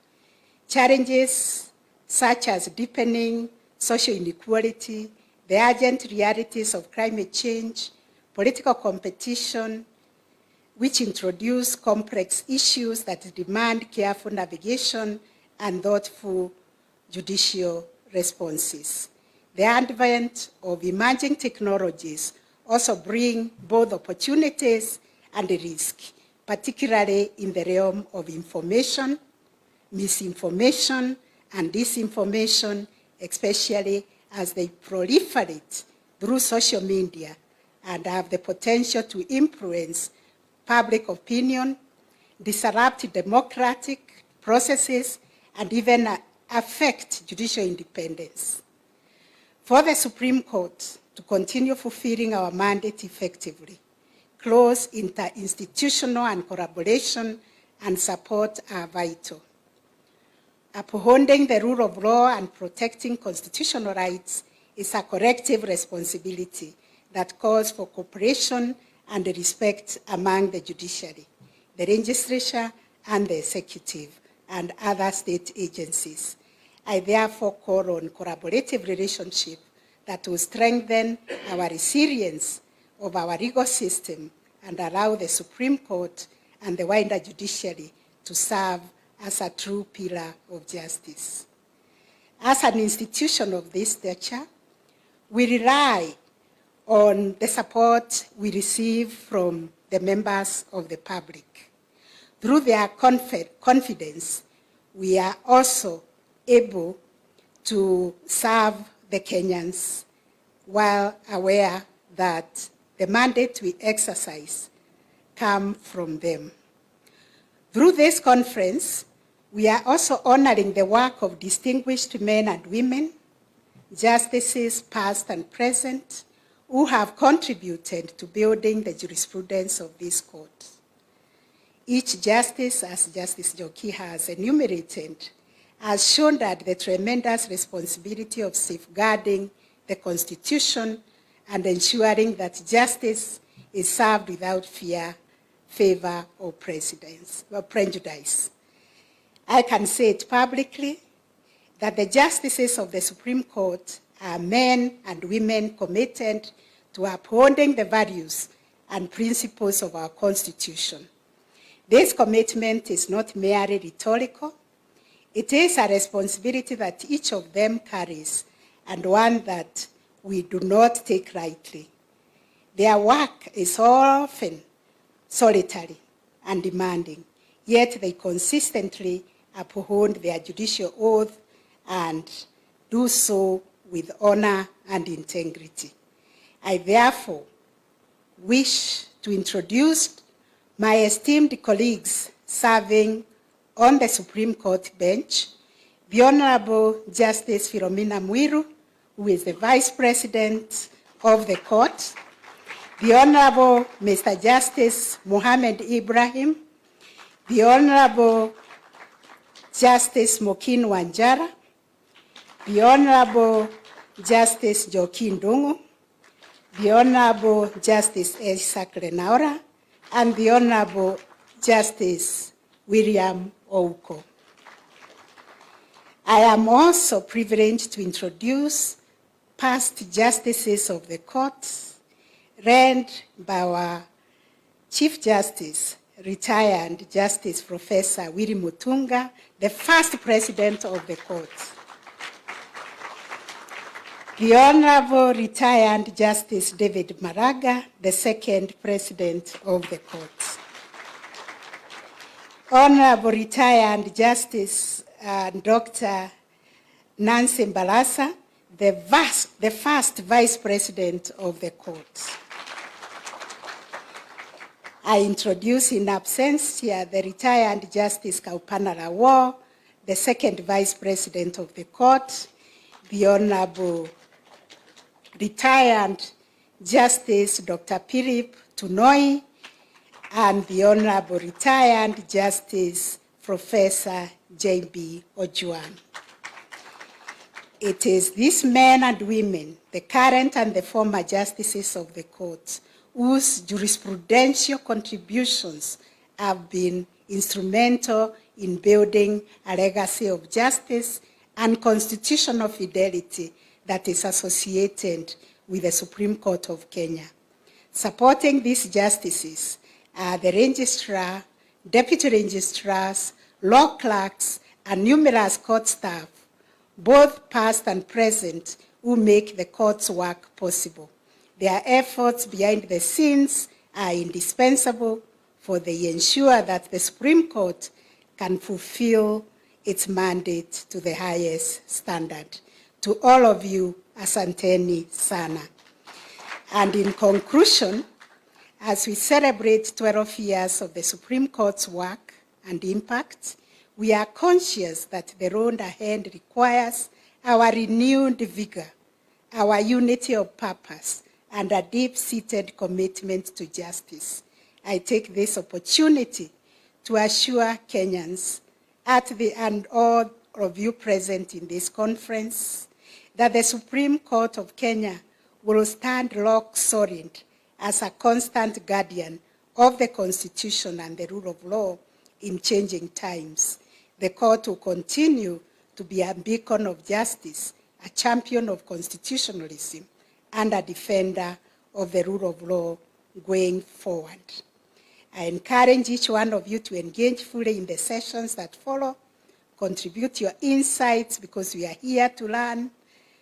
Challenges such as deepening social inequality, the urgent realities of climate change, political competition, which introduce complex issues that demand careful navigation and thoughtful judicial responses. The advent of emerging technologies also bring both opportunities and risk, particularly in the realm of information, misinformation, and disinformation, especially as they proliferate through social media and have the potential to influence public opinion, disrupt democratic processes, and even affect judicial independence. For the Supreme Court to continue fulfilling our mandate effectively, close interinstitutional and collaboration and support are vital. Upholding the rule of law and protecting constitutional rights is a collective responsibility that calls for cooperation and respect among the judiciary, the legislature, and the executive, and other state agencies. I therefore call on collaborative relationship that will strengthen our resilience of our legal system and allow the Supreme Court and the wider judiciary to serve as a true pillar of justice. As an institution of this stature, we rely on the support we receive from the members of the public. Through their confidence, we are also able to serve the Kenyans while aware that the mandate we exercise come from them. Through this conference, we are also honoring the work of distinguished men and women, justices past and present, who have contributed to building the jurisprudence of this court. Each justice, as Justice Joki has enumerated, has shouldered the tremendous responsibility of safeguarding the Constitution and ensuring that justice is served without fear, favor, or prejudice. I can say it publicly that the justices of the Supreme Court are men and women committed to upholding the values and principles of our Constitution. This commitment is not merely rhetorical. It is a responsibility that each of them carries, and one that we do not take lightly. Their work is often solitary and demanding, yet they consistently uphold their judicial oath and do so with honor and integrity. I therefore wish to introduce my esteemed colleagues serving on the Supreme Court bench, the Honorable Justice Philomena Mwiru, who is the Vice President of the court, the Honorable Mr. Justice Mohammed Ibrahim, the Honorable Justice Mokin Wanjara, the Honorable Justice Joaquin Dungu, the Honorable Justice Isaac Renaura, and the Honorable Justice William Ouko. I am also privileged to introduce past justices of the courts, led by our Chief Justice, retired Justice Professor Willy Mutunga, the first president of the court. The Honorable retired Justice David Maraga, the second president of the court. Honorable retired Justice Dr. Nancy Mbalasa, the first vice president of the court. I introduce in absentia the retired Justice Kaupana Lawo, the second vice president of the court, the Honorable retired Justice Dr. Philip Tunoi, and the Honorable retired Justice Professor J.B. Ojuan. It is these men and women, the current and the former justices of the court, whose jurisprudential contributions have been instrumental in building a legacy of justice and constitutional fidelity that is associated with the Supreme Court of Kenya. Supporting these justices are the registrar, deputy registrars, law clerks, and numerous court staff, both past and present, who make the court's work possible. Their efforts behind the scenes are indispensable, for they ensure that the Supreme Court can fulfill its mandate to the highest standard. To all of you, asanteni sana. And in conclusion, as we celebrate 12 years of the Supreme Court's work and impact, we are conscious that the road ahead requires our renewed vigor, our unity of purpose, and a deep-seated commitment to justice. I take this opportunity to assure Kenyans and all of you present in this conference that the Supreme Court of Kenya will stand rock-solid as a constant guardian of the Constitution and the rule of law in changing times. The court will continue to be a beacon of justice, a champion of constitutionalism, and a defender of the rule of law going forward. I encourage each one of you to engage fully in the sessions that follow, contribute your insights, because we are here to learn,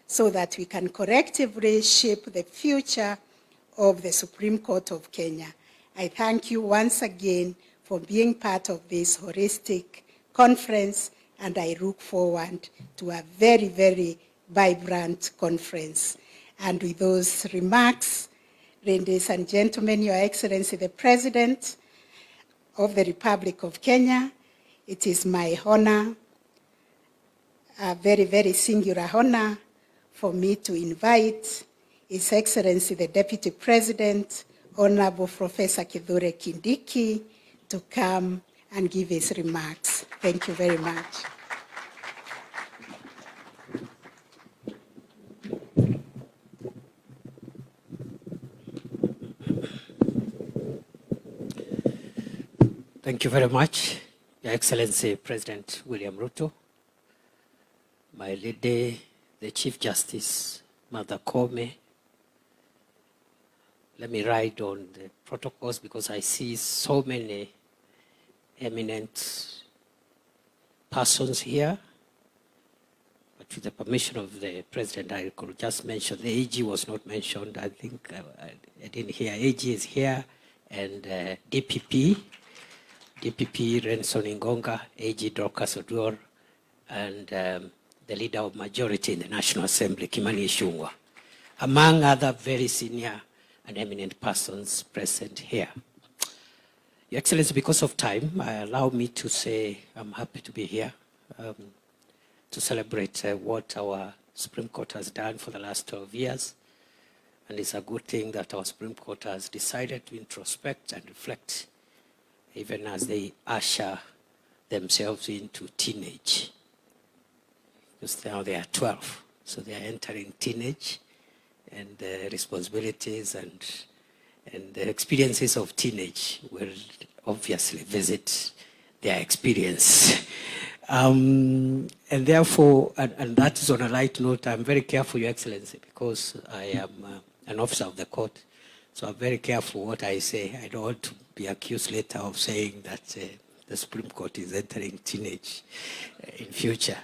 so that we can collectively shape the future of the Supreme Court of Kenya. I thank you once again for being part of this holistic conference, and I look forward to a very, very vibrant conference. And with those remarks, ladies and gentlemen, Your Excellency the President of the Republic of Kenya, it is my honor, a very, very singular honor for me to invite His Excellency the Deputy President, Honorable Professor Kithure Kindiki, to come and give his remarks. Thank you very much. Thank you very much, Your Excellency President William Ruto, my lady, the Chief Justice, Mother KOOME. Let me ride on the protocols because I see so many eminent persons here. But with the permission of the President, I could just mention, the AG was not mentioned. I think I didn't hear. AG is here, and DPP Renson Ingonga, AG Dorcas Oduor, and the leader of majority in the National Assembly, Kimani Ichung'wah, among other very senior and eminent persons present here. Your Excellency, because of time, allow me to say I'm happy to be here to celebrate what our Supreme Court has done for the last 12 years. And it's a good thing that our Supreme Court has decided to introspect and reflect even as they usher themselves into teenage. Because now they are 12, so they are entering teenage, and the responsibilities and the experiences of teenage will obviously visit their experience. And therefore, and that is on a light note, I'm very careful, Your Excellency, because I am an officer of the court, so I'm very careful what I say. I don't want to be accused later of saying that the Supreme Court is entering teenage in future.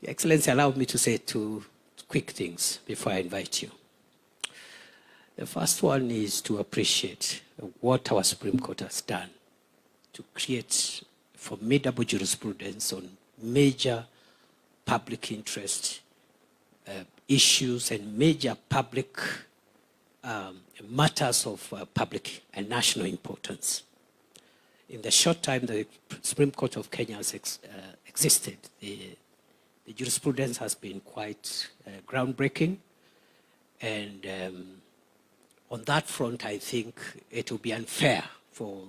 Your Excellency, allow me to say two quick things before I invite you. The first one is to appreciate what our Supreme Court has done to create formidable jurisprudence on major public interest issues and major public matters of public and national importance. In the short time the Supreme Court of Kenya has existed, the jurisprudence has been quite groundbreaking, and on that front, I think it will be unfair for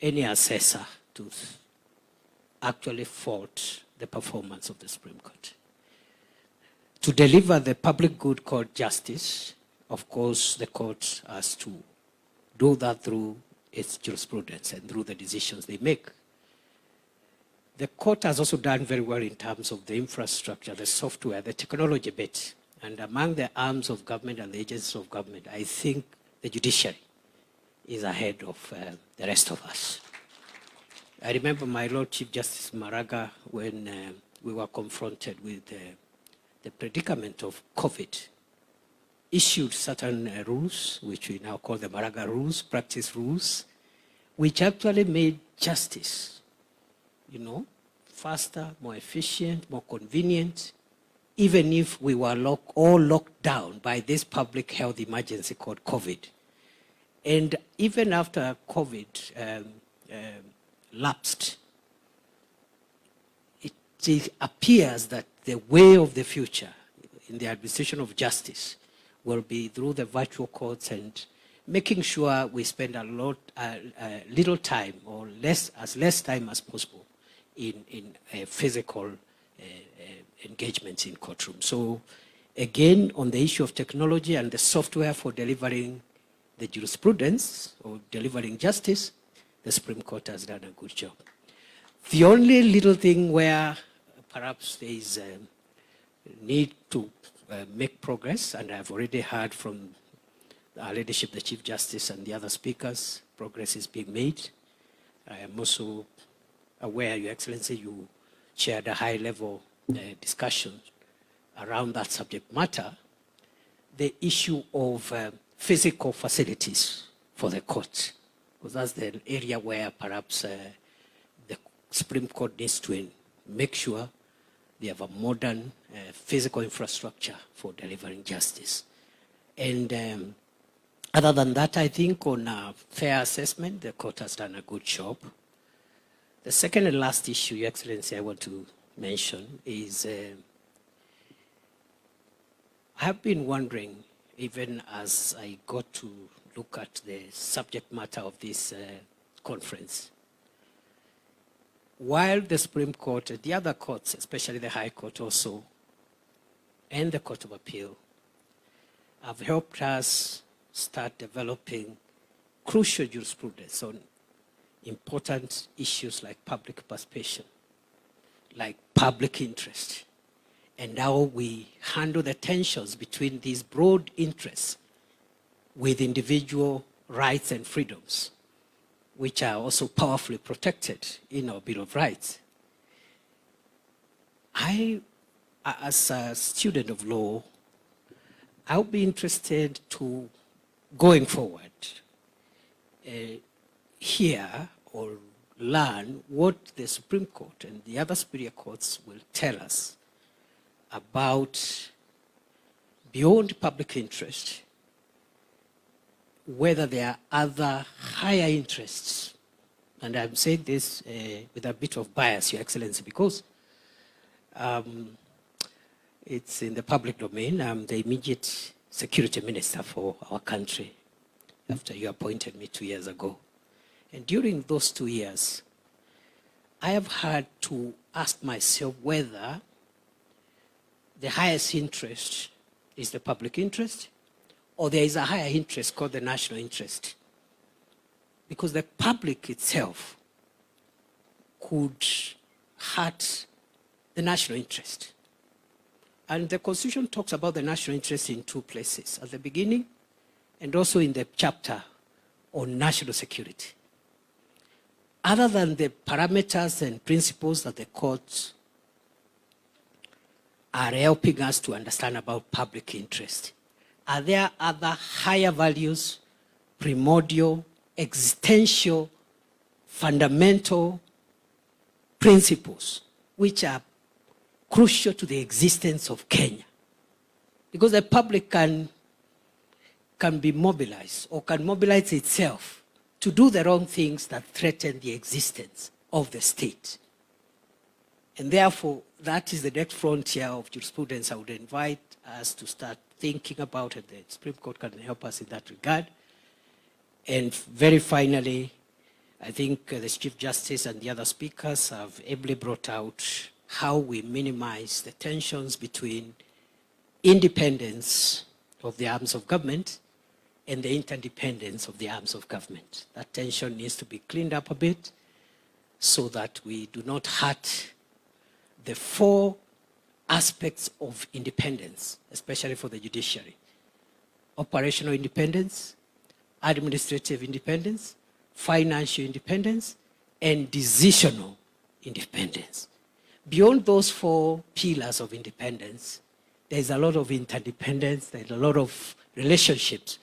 any assessor to actually fault the performance of the Supreme Court. To deliver the public good called justice, of course, the court has to do that through its jurisprudence and through the decisions they make. The court has also done very well in terms of the infrastructure, the software, the technology bit. And among the arms of government and the agencies of government, I think the judiciary is ahead of the rest of us. I remember my Lord Chief Justice Maraga when we were confronted with the predicament of COVID, issued certain rules, which we now call the Maraga rules, practice rules, which actually made justice, faster, more efficient, more convenient, even if we were all locked down by this public health emergency called COVID. And even after COVID lapsed, it appears that the way of the future in the administration of justice will be through the virtual courts and making sure we spend little time or as less time as possible in physical engagements in courtrooms. So again, on the issue of technology and the software for delivering the jurisprudence or delivering justice, the Supreme Court has done a good job. The only little thing where perhaps there is a need to make progress, and I've already heard from our leadership, the Chief Justice and the other speakers, progress is being made. I am also aware, Your Excellency, you chaired a high-level discussion around that subject matter. the issue of physical facilities for the court, because that's the area where perhaps the Supreme Court needs to make sure they have a modern physical infrastructure for delivering justice. And other than that, I think on a fair assessment, the court has done a good job. The second and last issue, Your Excellency, I want to mention is I have been wondering, even as I got to look at the subject matter of this conference, while the Supreme Court and the other courts, especially the High Court also, and the Court of Appeal, have helped us start developing crucial jurisprudence on important issues like public participation, like public interest, and how we handle the tensions between these broad interests with individual rights and freedoms, which are also powerfully protected in our Bill of Rights. I, as a student of law, I'll be interested to, going forward, hear or learn what the Supreme Court and the other superior courts will tell us about, beyond public interest, whether there are other higher interests. And I'm saying this with a bit of bias, Your Excellency, because it's in the public domain. I'm the immediate security minister for our country after you appointed me 2 years ago. And during those 2 years, I have had to ask myself whether the highest interest is the public interest, or there is a higher interest called the national interest. Because the public itself could hurt the national interest. And the Constitution talks about the national interest in two places, at the beginning and also in the chapter on national security. Other than the parameters and principles that the courts are helping us to understand about public interest, are there other higher values, primordial, existential, fundamental principles which are crucial to the existence of Kenya? Because the public can be mobilized or can mobilize itself to do the wrong things that threaten the existence of the state. And therefore, that is the next frontier of jurisprudence I would invite us to start thinking about, and the Supreme Court can help us in that regard. And very finally, I think the Chief Justice and the other speakers have ably brought out how we minimize the tensions between independence of the arms of government and the interdependence of the arms of government. That tension needs to be cleaned up a bit so that we do not hurt the four aspects of independence, especially for the judiciary: operational independence, administrative independence, financial independence, and decisional independence. Beyond those four pillars of independence, there's a lot of interdependence, there's a lot of relationships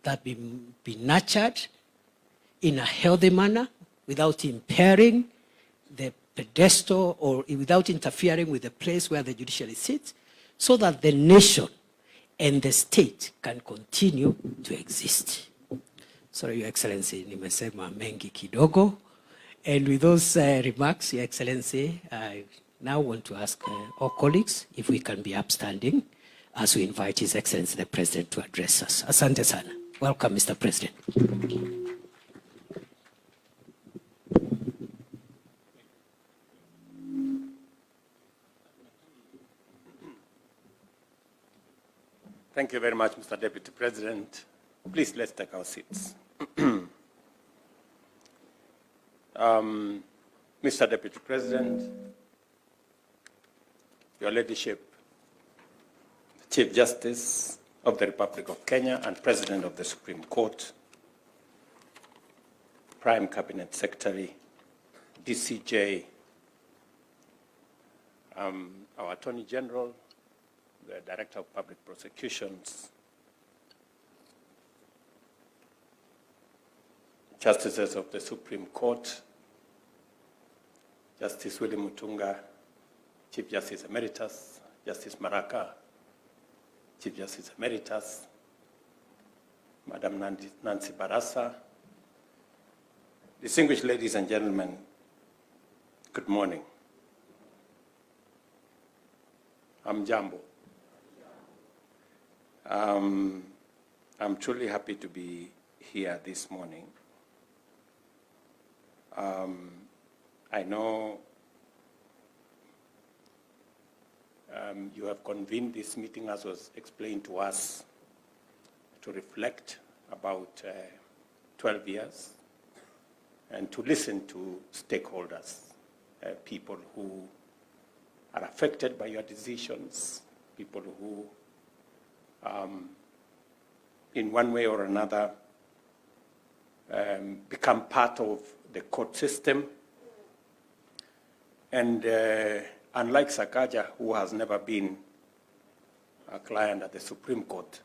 that be nurtured in a healthy manner without impairing the pedestal or without interfering with the place where the judiciary sits, so that the nation and the state can continue to exist. Sorry, Your Excellency, nimesema mengi kidogo. And with those remarks, Your Excellency, I now want to ask our colleagues if we can be upstanding as we invite His Excellency the President to address us. Asante sana. Welcome, Mr. President. Thank you very much, Mr. Deputy President. Please, let's take our seats. Mr. Deputy President, Your Ladyship, Chief Justice of the Republic of Kenya and President of the Supreme Court, Prime Cabinet Secretary, DCJ, our Attorney General, the Director of Public Prosecutions, Justices of the Supreme Court, Justice William Mutunga, Chief Justice Emeritus, Justice Maraka, Chief Justice Emeritus, Madam Nancy Barasa, distinguished ladies and gentlemen, good morning. I'm Jambo. I'm truly happy to be here this morning. I know you have convened this meeting, as was explained to us, to reflect about 12 years and to listen to stakeholders, people who are affected by your decisions, people who, in one way or another, become part of the court system. And unlike Sakaja, who has never been a client at the Supreme Court,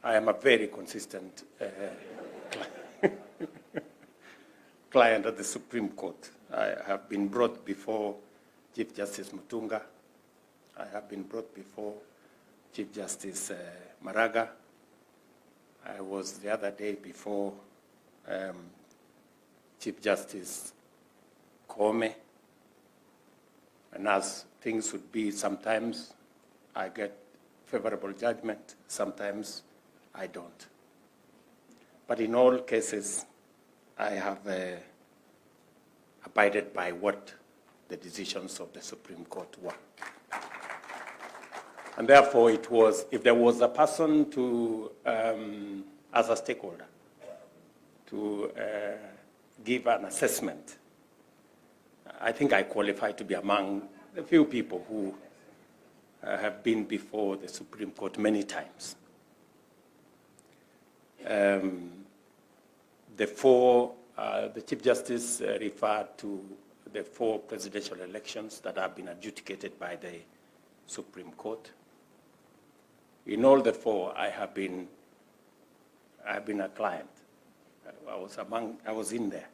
I am a very consistent client at the Supreme Court. I have been brought before Chief Justice Mutunga. I have been brought before Chief Justice Maraga. I was the other day before Chief Justice KOOME. And as things would be, sometimes I get favorable judgment, sometimes I don't. But in all cases, I have abided by what the decisions of the Supreme Court were. And therefore, it was, if there was a person to, as a stakeholder, to give an assessment, I think I qualify to be among the few people who have been before the Supreme Court many times. The Chief Justice referred to the 4 presidential elections that have been adjudicated by the Supreme Court. In all the 4, I have been a client. I was in there.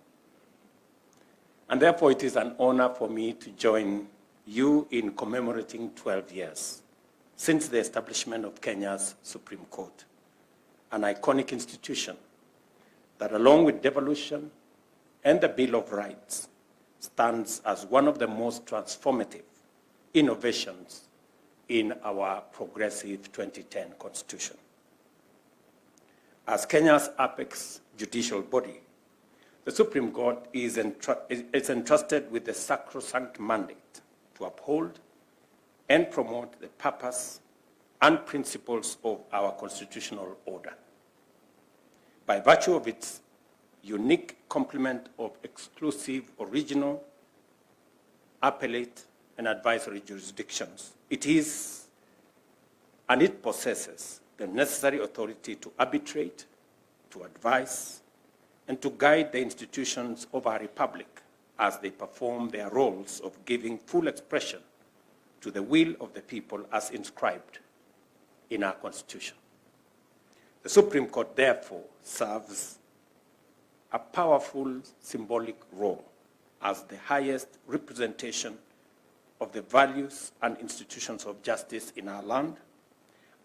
And therefore, it is an honor for me to join you in commemorating 12 years since the establishment of Kenya's Supreme Court, an iconic institution that, along with devolution and the Bill of Rights, stands as one of the most transformative innovations in our progressive 2010 Constitution. As Kenya's apex judicial body, the Supreme Court is entrusted with the sacrosanct mandate to uphold and promote the purpose and principles of our constitutional order. By virtue of its unique complement of exclusive, original, appellate, and advisory jurisdictions, it possesses the necessary authority to arbitrate, to advise, and to guide the institutions of our republic as they perform their roles of giving full expression to the will of the people as inscribed in our Constitution. The Supreme Court, therefore, serves a powerful symbolic role as the highest representation of the values and institutions of justice in our land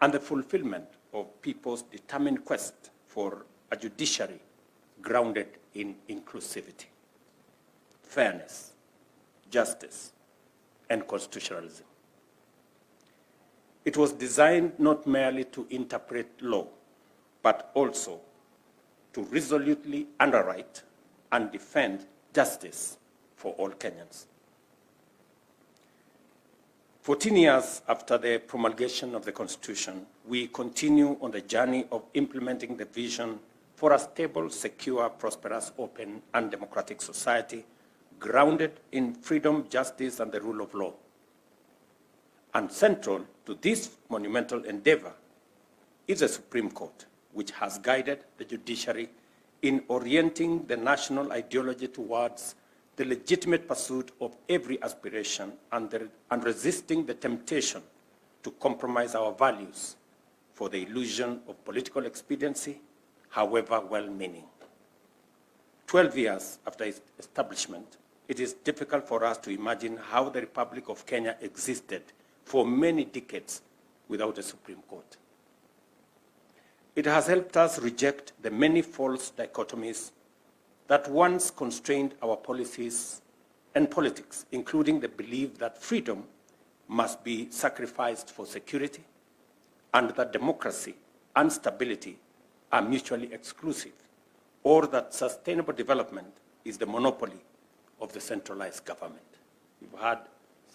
and the fulfillment of people's determined quest for a judiciary grounded in inclusivity, fairness, justice, and constitutionalism. It was designed not merely to interpret law, but also to resolutely underwrite and defend justice for all Kenyans. 14 years after the promulgation of the Constitution, we continue on the journey of implementing the vision for a stable, secure, prosperous, open, and democratic society grounded in freedom, justice, and the rule of law. And central to this monumental endeavor is the Supreme Court, which has guided the judiciary in orienting the national ideology towards the legitimate pursuit of every aspiration and resisting the temptation to compromise our values for the illusion of political expediency, however well-meaning. 12 years after its establishment, it is difficult for us to imagine how the Republic of Kenya existed for many decades without a Supreme Court. It has helped us reject the many false dichotomies that once constrained our policies and politics, including the belief that freedom must be sacrificed for security and that democracy and stability are mutually exclusive, or that sustainable development is the monopoly of the centralized government. You've heard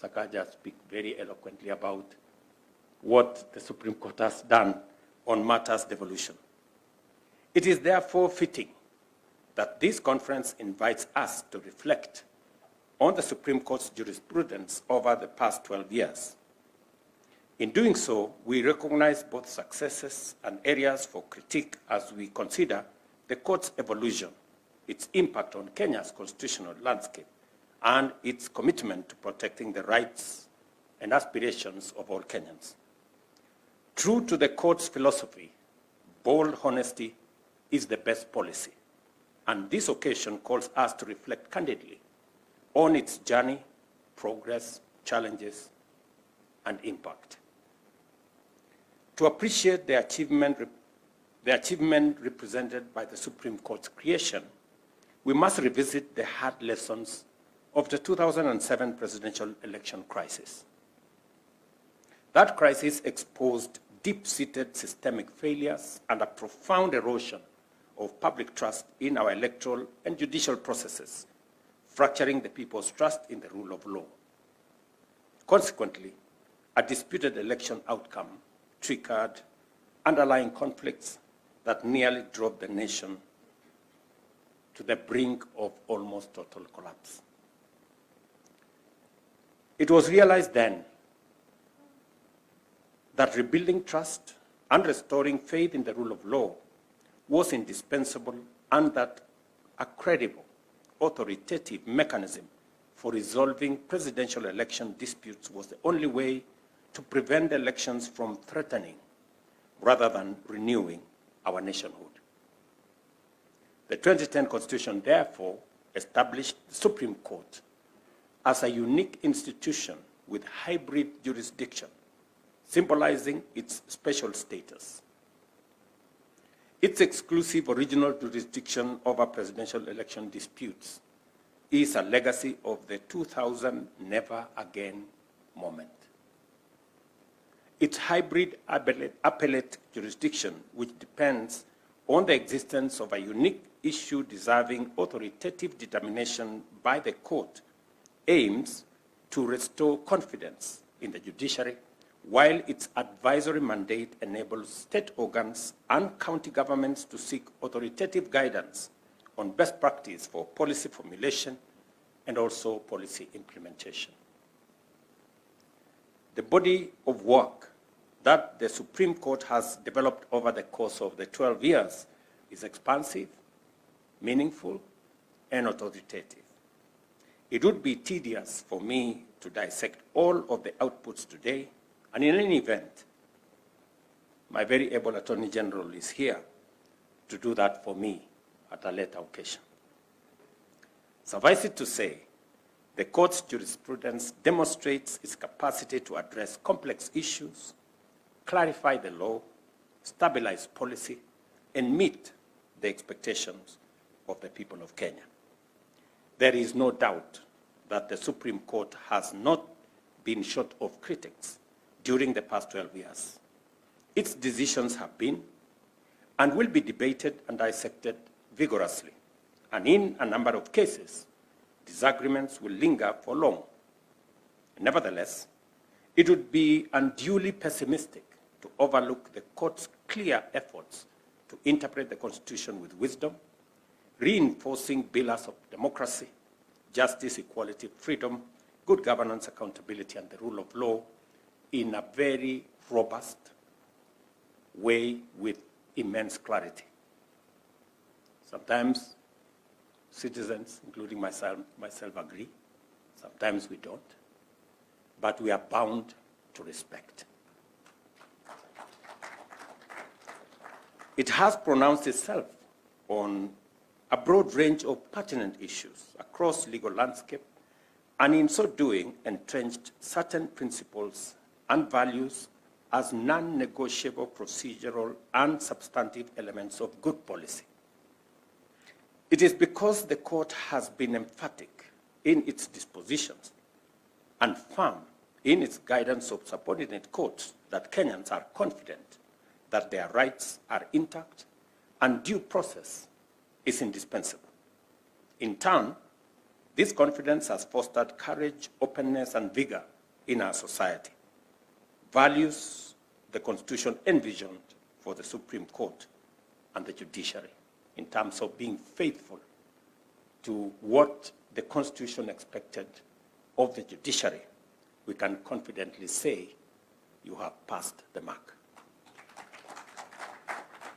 Sakaja speak very eloquently about what the Supreme Court has done on matters devolution. It is therefore fitting that this conference invites us to reflect on the Supreme Court's jurisprudence over the past 12 years. In doing so, we recognize both successes and areas for critique as we consider the court's evolution, its impact on Kenya's constitutional landscape, and its commitment to protecting the rights and aspirations of all Kenyans. True to the court's philosophy, bold honesty is the best policy, and this occasion calls us to reflect candidly on its journey, progress, challenges, and impact. To appreciate the achievement represented by the Supreme Court's creation, we must revisit the hard lessons of the 2007 presidential election crisis. That crisis exposed deep-seated systemic failures and a profound erosion of public trust in our electoral and judicial processes, fracturing the people's trust in the rule of law. Consequently, a disputed election outcome triggered underlying conflicts that nearly drove the nation to the brink of almost total collapse. It was realized then that rebuilding trust and restoring faith in the rule of law was indispensable, and that a credible, authoritative mechanism for resolving presidential election disputes was the only way to prevent elections from threatening rather than renewing our nationhood. The 2010 Constitution, therefore, established the Supreme Court as a unique institution with hybrid jurisdiction, symbolizing its special status. Its exclusive original jurisdiction over presidential election disputes is a legacy of the 2000 never again moment. Its hybrid appellate jurisdiction, which depends on the existence of a unique issue deserving authoritative determination by the court, aims to restore confidence in the judiciary, while its advisory mandate enables state organs and county governments to seek authoritative guidance on best practice for policy formulation and also policy implementation. The body of work that the Supreme Court has developed over the course of the 12 years is expansive, meaningful, and authoritative. It would be tedious for me to dissect all of the outputs today, and in any event, my very able Attorney General is here to do that for me at a later occasion. Suffice it to say, the court's jurisprudence demonstrates its capacity to address complex issues, clarify the law, stabilize policy, and meet the expectations of the people of Kenya. There is no doubt that the Supreme Court has not been short of critics during the past 12 years. Its decisions have been and will be debated and dissected vigorously, and in a number of cases, disagreements will linger for long. Nevertheless, it would be unduly pessimistic to overlook the court's clear efforts to interpret the Constitution with wisdom, reinforcing pillars of democracy, justice, equality, freedom, good governance, accountability, and the rule of law in a very robust way with immense clarity. Sometimes citizens, including myself agree, sometimes we don't, but we are bound to respect. It has pronounced itself on a broad range of pertinent issues across legal landscape, and in so doing entrenched certain principles and values as non-negotiable procedural and substantive elements of good policy. It is because the court has been emphatic in its dispositions and firm in its guidance of subordinate courts that Kenyans are confident that their rights are intact and due process is indispensable. In turn, this confidence has fostered courage, openness, and vigor in our society, values the Constitution envisioned for the Supreme Court and the judiciary in terms of being faithful to what the Constitution expected of the judiciary. We can confidently say you have passed the mark.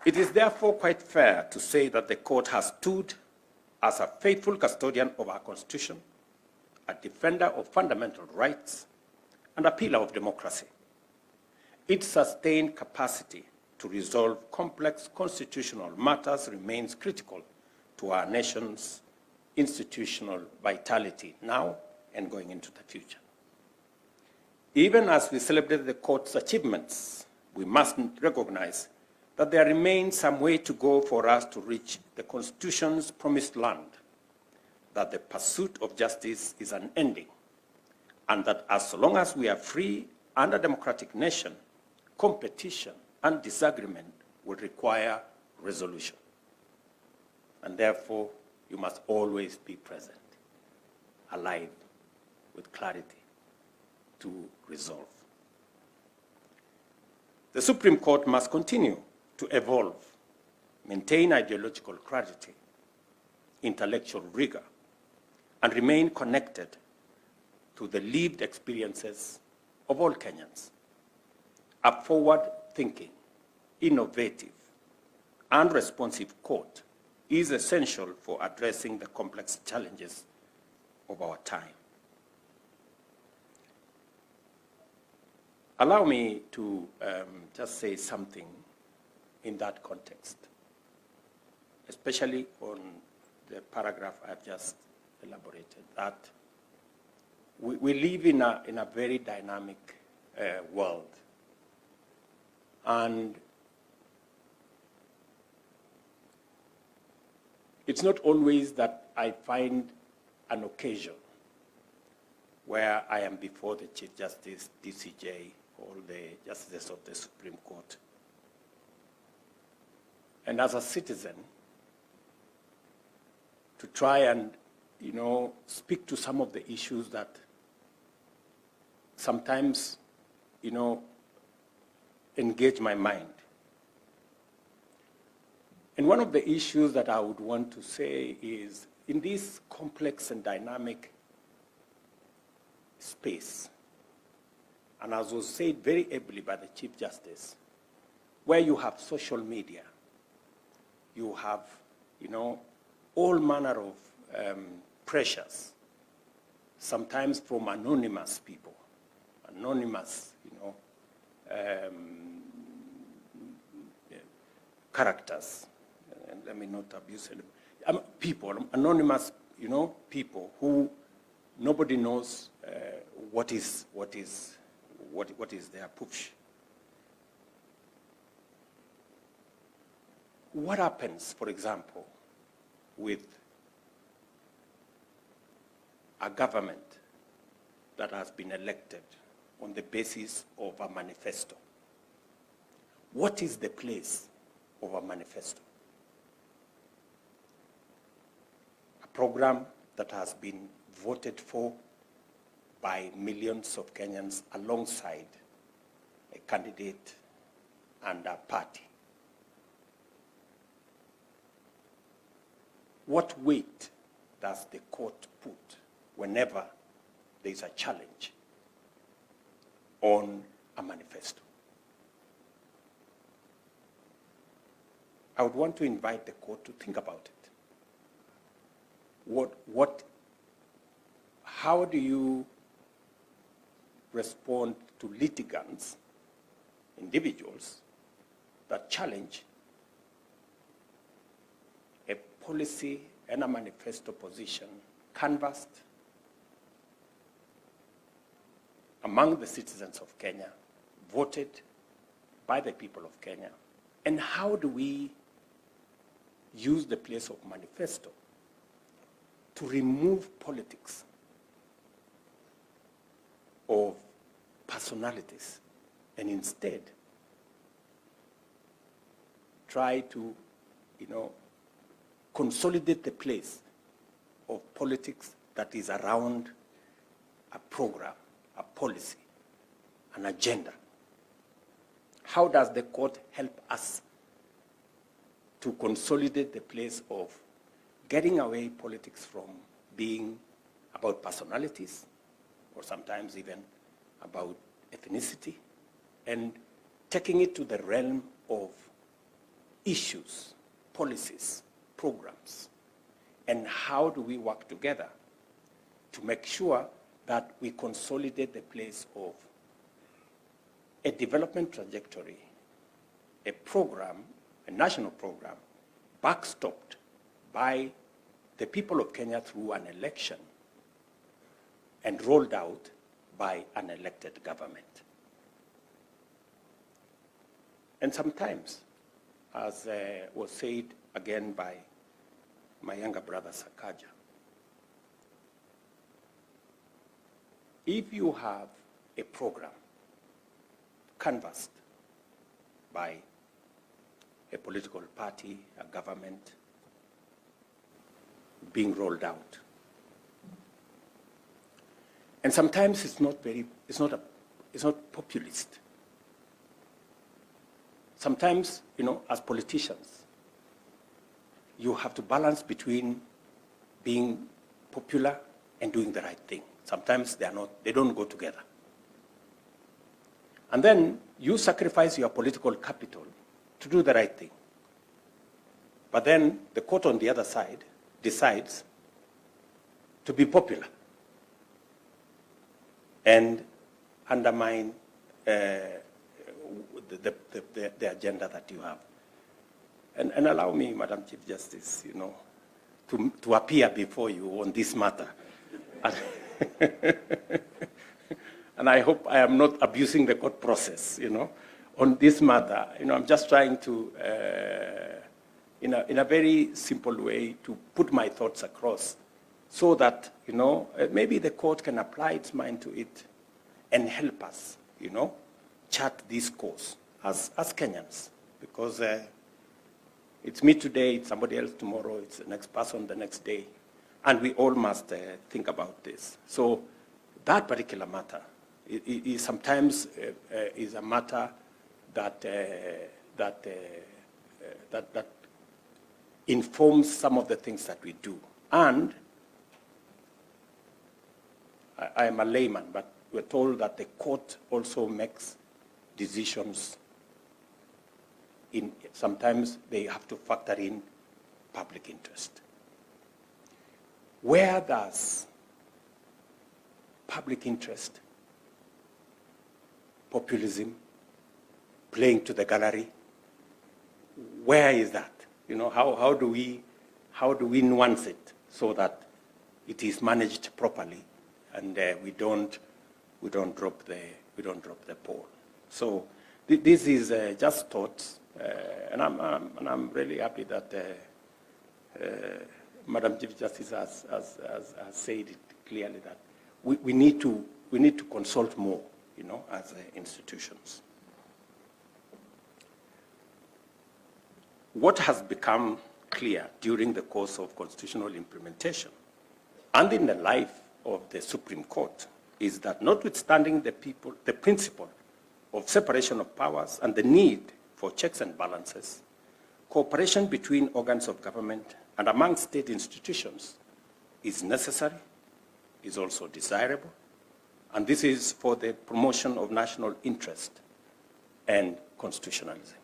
It is therefore quite fair to say that the court has stood as a faithful custodian of our Constitution, a defender of fundamental rights, and a pillar of democracy. Its sustained capacity to resolve complex constitutional matters remains critical to our nation's institutional vitality now and going into the future. Even as we celebrate the court's achievements, we must recognize that there remains some way to go for us to reach the Constitution's promised land, that the pursuit of justice is unending, and that as long as we are free and a democratic nation, competition and disagreement will require resolution. And therefore, you must always be present, alive, with clarity to resolve. The Supreme Court must continue to evolve, maintain ideological clarity, intellectual rigor, and remain connected to the lived experiences of all Kenyans. A forward-thinking, innovative, and responsive court is essential for addressing the complex challenges of our time. Allow me to just say something in that context, especially on the paragraph I've just elaborated, that we live in a very dynamic world. And it's not always that I find an occasion where I am before the Chief Justice, DCJ, all the justices of the Supreme Court. And as a citizen, to try and, speak to some of the issues that sometimes, engage my mind. And one of the issues that I would want to say is, in this complex and dynamic space, and as was said very ably by the Chief Justice, where you have social media, you have, all manner of pressures, sometimes from anonymous people, anonymous, characters, and let me not abuse them, people, anonymous, people who nobody knows what is their push. What happens, for example, with a government that has been elected on the basis of a manifesto? What is the place of a manifesto? A program that has been voted for by millions of Kenyans alongside a candidate and a party. What weight does the court put whenever there is a challenge on a manifesto? I would want to invite the court to think about it. How do you respond to litigants, individuals, that challenge policy and a manifesto position canvassed among the citizens of Kenya, voted by the people of Kenya, and how do we use the place of manifesto to remove politics of personalities and instead try to, consolidate the place of politics that is around a program, a policy, an agenda. How does the court help us to consolidate the place of getting away politics from being about personalities, or sometimes even about ethnicity, and taking it to the realm of issues, policies, programs, and how do we work together to make sure that we consolidate the place of a development trajectory, a program, a national program, backstopped by the people of Kenya through an election and rolled out by an elected government. And sometimes, as was said again by my younger brother Sakaja, if you have a program canvassed by a political party, a government, being rolled out, and sometimes it's not populist. Sometimes, as politicians, you have to balance between being popular and doing the right thing. Sometimes they don't go together. And then you sacrifice your political capital to do the right thing. But then the court on the other side decides to be popular and undermine the agenda that you have. And allow me, Madam Chief Justice, to appear before you on this matter. And I hope I am not abusing the court process, on this matter. I'm just trying to, in a very simple way, to put my thoughts across so that, maybe the court can apply its mind to it and help us, chart this course as Kenyans. Because it's me today, it's somebody else tomorrow, it's the next person the next day. And we all must think about this. So that particular matter is sometimes is a matter that informs some of the things that we do. And I am a layman, but we're told that the court also makes decisions. Sometimes they have to factor in public interest. Where does public interest, populism, playing to the gallery, where is that? How do we nuance it so that it is managed properly and we don't drop the ball? So this is just thoughts, and I'm really happy that Madam Chief Justice has said it clearly that we need to consult more, as institutions. What has become clear during the course of constitutional implementation and in the life of the Supreme Court is that, notwithstanding the principle of separation of powers and the need for checks and balances, cooperation between organs of government and among state institutions is necessary, is also desirable, and this is for the promotion of national interest and constitutionalism.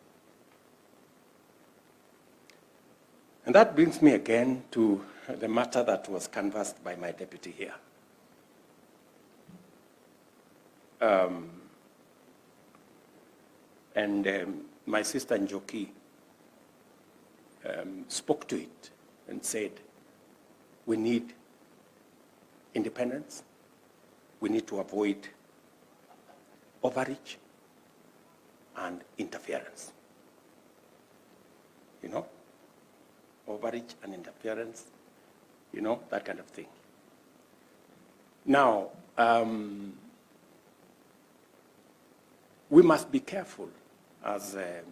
And that brings me again to the matter that was canvassed by my deputy here. My sister Njoki spoke to it and said, we need independence, we need to avoid overreach and interference. You know, overreach and interference, you know, that kind of thing. Now, we must be careful as the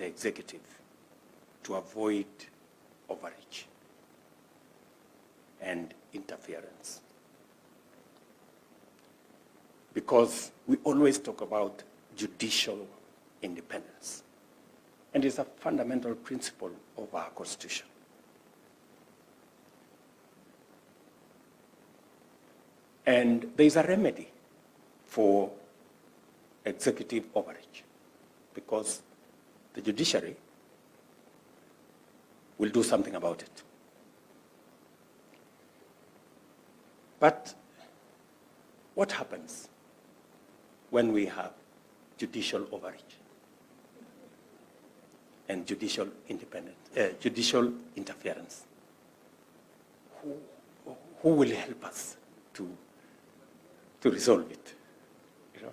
executive to avoid overreach and interference. Because we always talk about judicial independence. And it's a fundamental principle of our Constitution. And there's a remedy for executive overreach, because the judiciary will do something about it. But what happens when we have judicial overreach and judicial independence, judicial interference? Who will help us to resolve it? You know,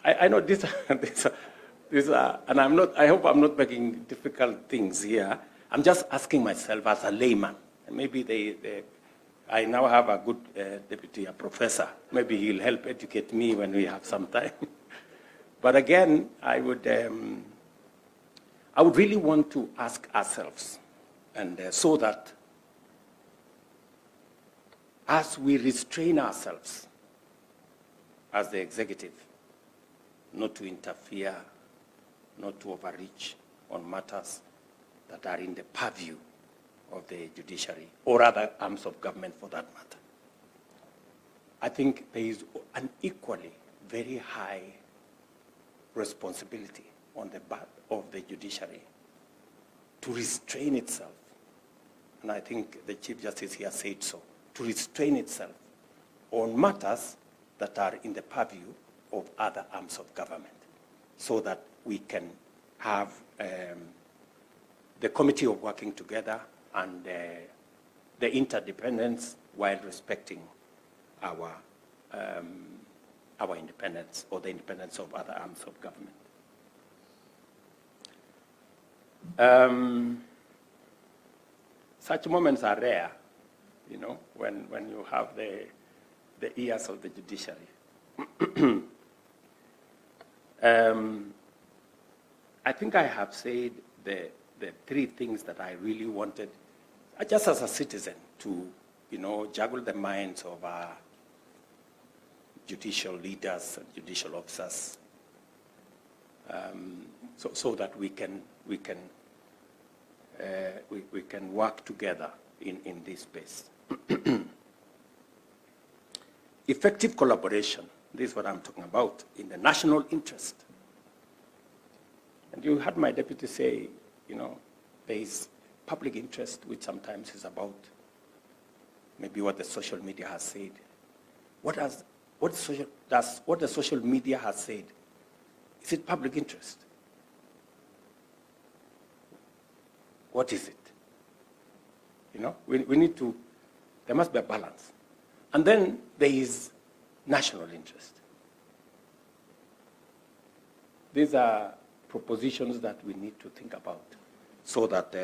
I know this, and I'm not. I hope I'm not making difficult things here. I'm just asking myself as a layman, and maybe I now have a good deputy, a professor. Maybe he'll help educate me when we have some time. But again, I would really want to ask ourselves, and so that as we restrain ourselves as the executive, not to interfere, not to overreach on matters that are in the purview of the judiciary or other arms of government for that matter. I think there is an equally very high responsibility on the part of the judiciary to restrain itself, and I think the Chief Justice here said so, to restrain itself on matters that are in the purview of other arms of government, so that we can have the committee of working together and the interdependence while respecting our independence or the independence of other arms of government. Such moments are rare, you know, when you have the ears of the judiciary. I think I have said the three things that I really wanted, just as a citizen, to, you know, juggle the minds of our judicial leaders and judicial officers, so that we can work together in this space. Effective collaboration, this is what I'm talking about, in the national interest. And you heard my deputy say, you know, there is public interest, which sometimes is about maybe what the social media has said. What the social media has said, is it public interest? What is it? You know, we need to, there must be a balance. And then there is national interest. These are propositions that we need to think about so that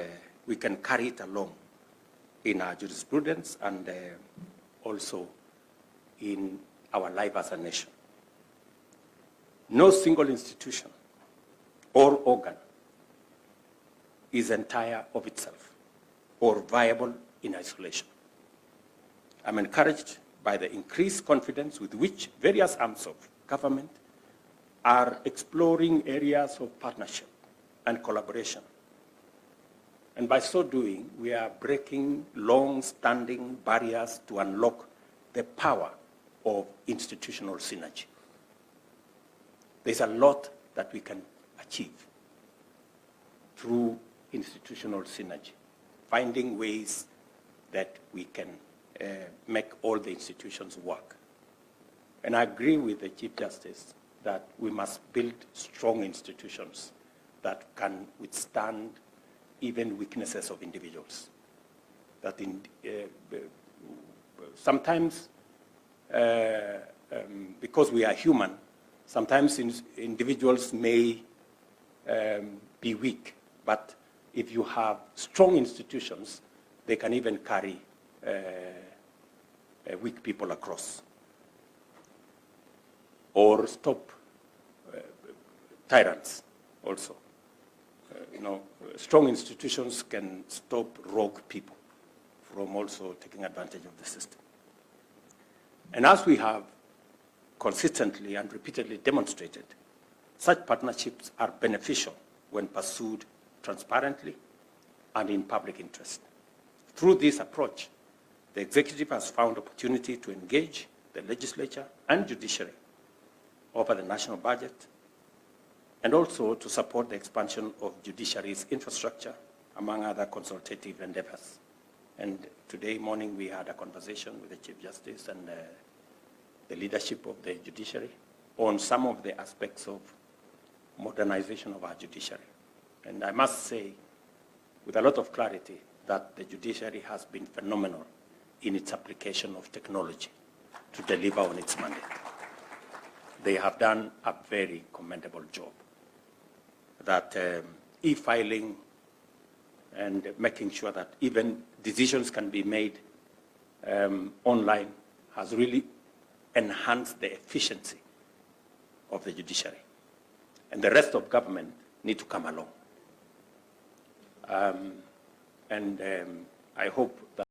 we can carry it along in our jurisprudence and also in our life as a nation. No single institution or organ is entire of itself or viable in isolation. I'm encouraged by the increased confidence with which various arms of government are exploring areas of partnership and collaboration. And by so doing, we are breaking long-standing barriers to unlock the power of institutional synergy. There's a lot that we can achieve through institutional synergy, finding ways that we can make all the institutions work. And I agree with the Chief Justice that we must build strong institutions that can withstand even weaknesses of individuals. that sometimes, because we are human, sometimes individuals may be weak, but if you have strong institutions, they can even carry weak people across or stop tyrants also. Strong institutions can stop rogue people from also taking advantage of the system. And as we have consistently and repeatedly demonstrated, such partnerships are beneficial when pursued transparently and in public interest. Through this approach, the executive has found opportunity to engage the legislature and judiciary over the national budget, and also to support the expansion of judiciary's infrastructure, among other consultative endeavors. And today morning we had a conversation with the Chief Justice and the leadership of the judiciary on some of the aspects of modernization of our judiciary. And I must say, with a lot of clarity, that the judiciary has been phenomenal in its application of technology to deliver on its mandate. They have done a very commendable job. That e-filing and making sure that even decisions can be made online has really enhanced the efficiency of the judiciary. And the rest of government need to come along. I hope that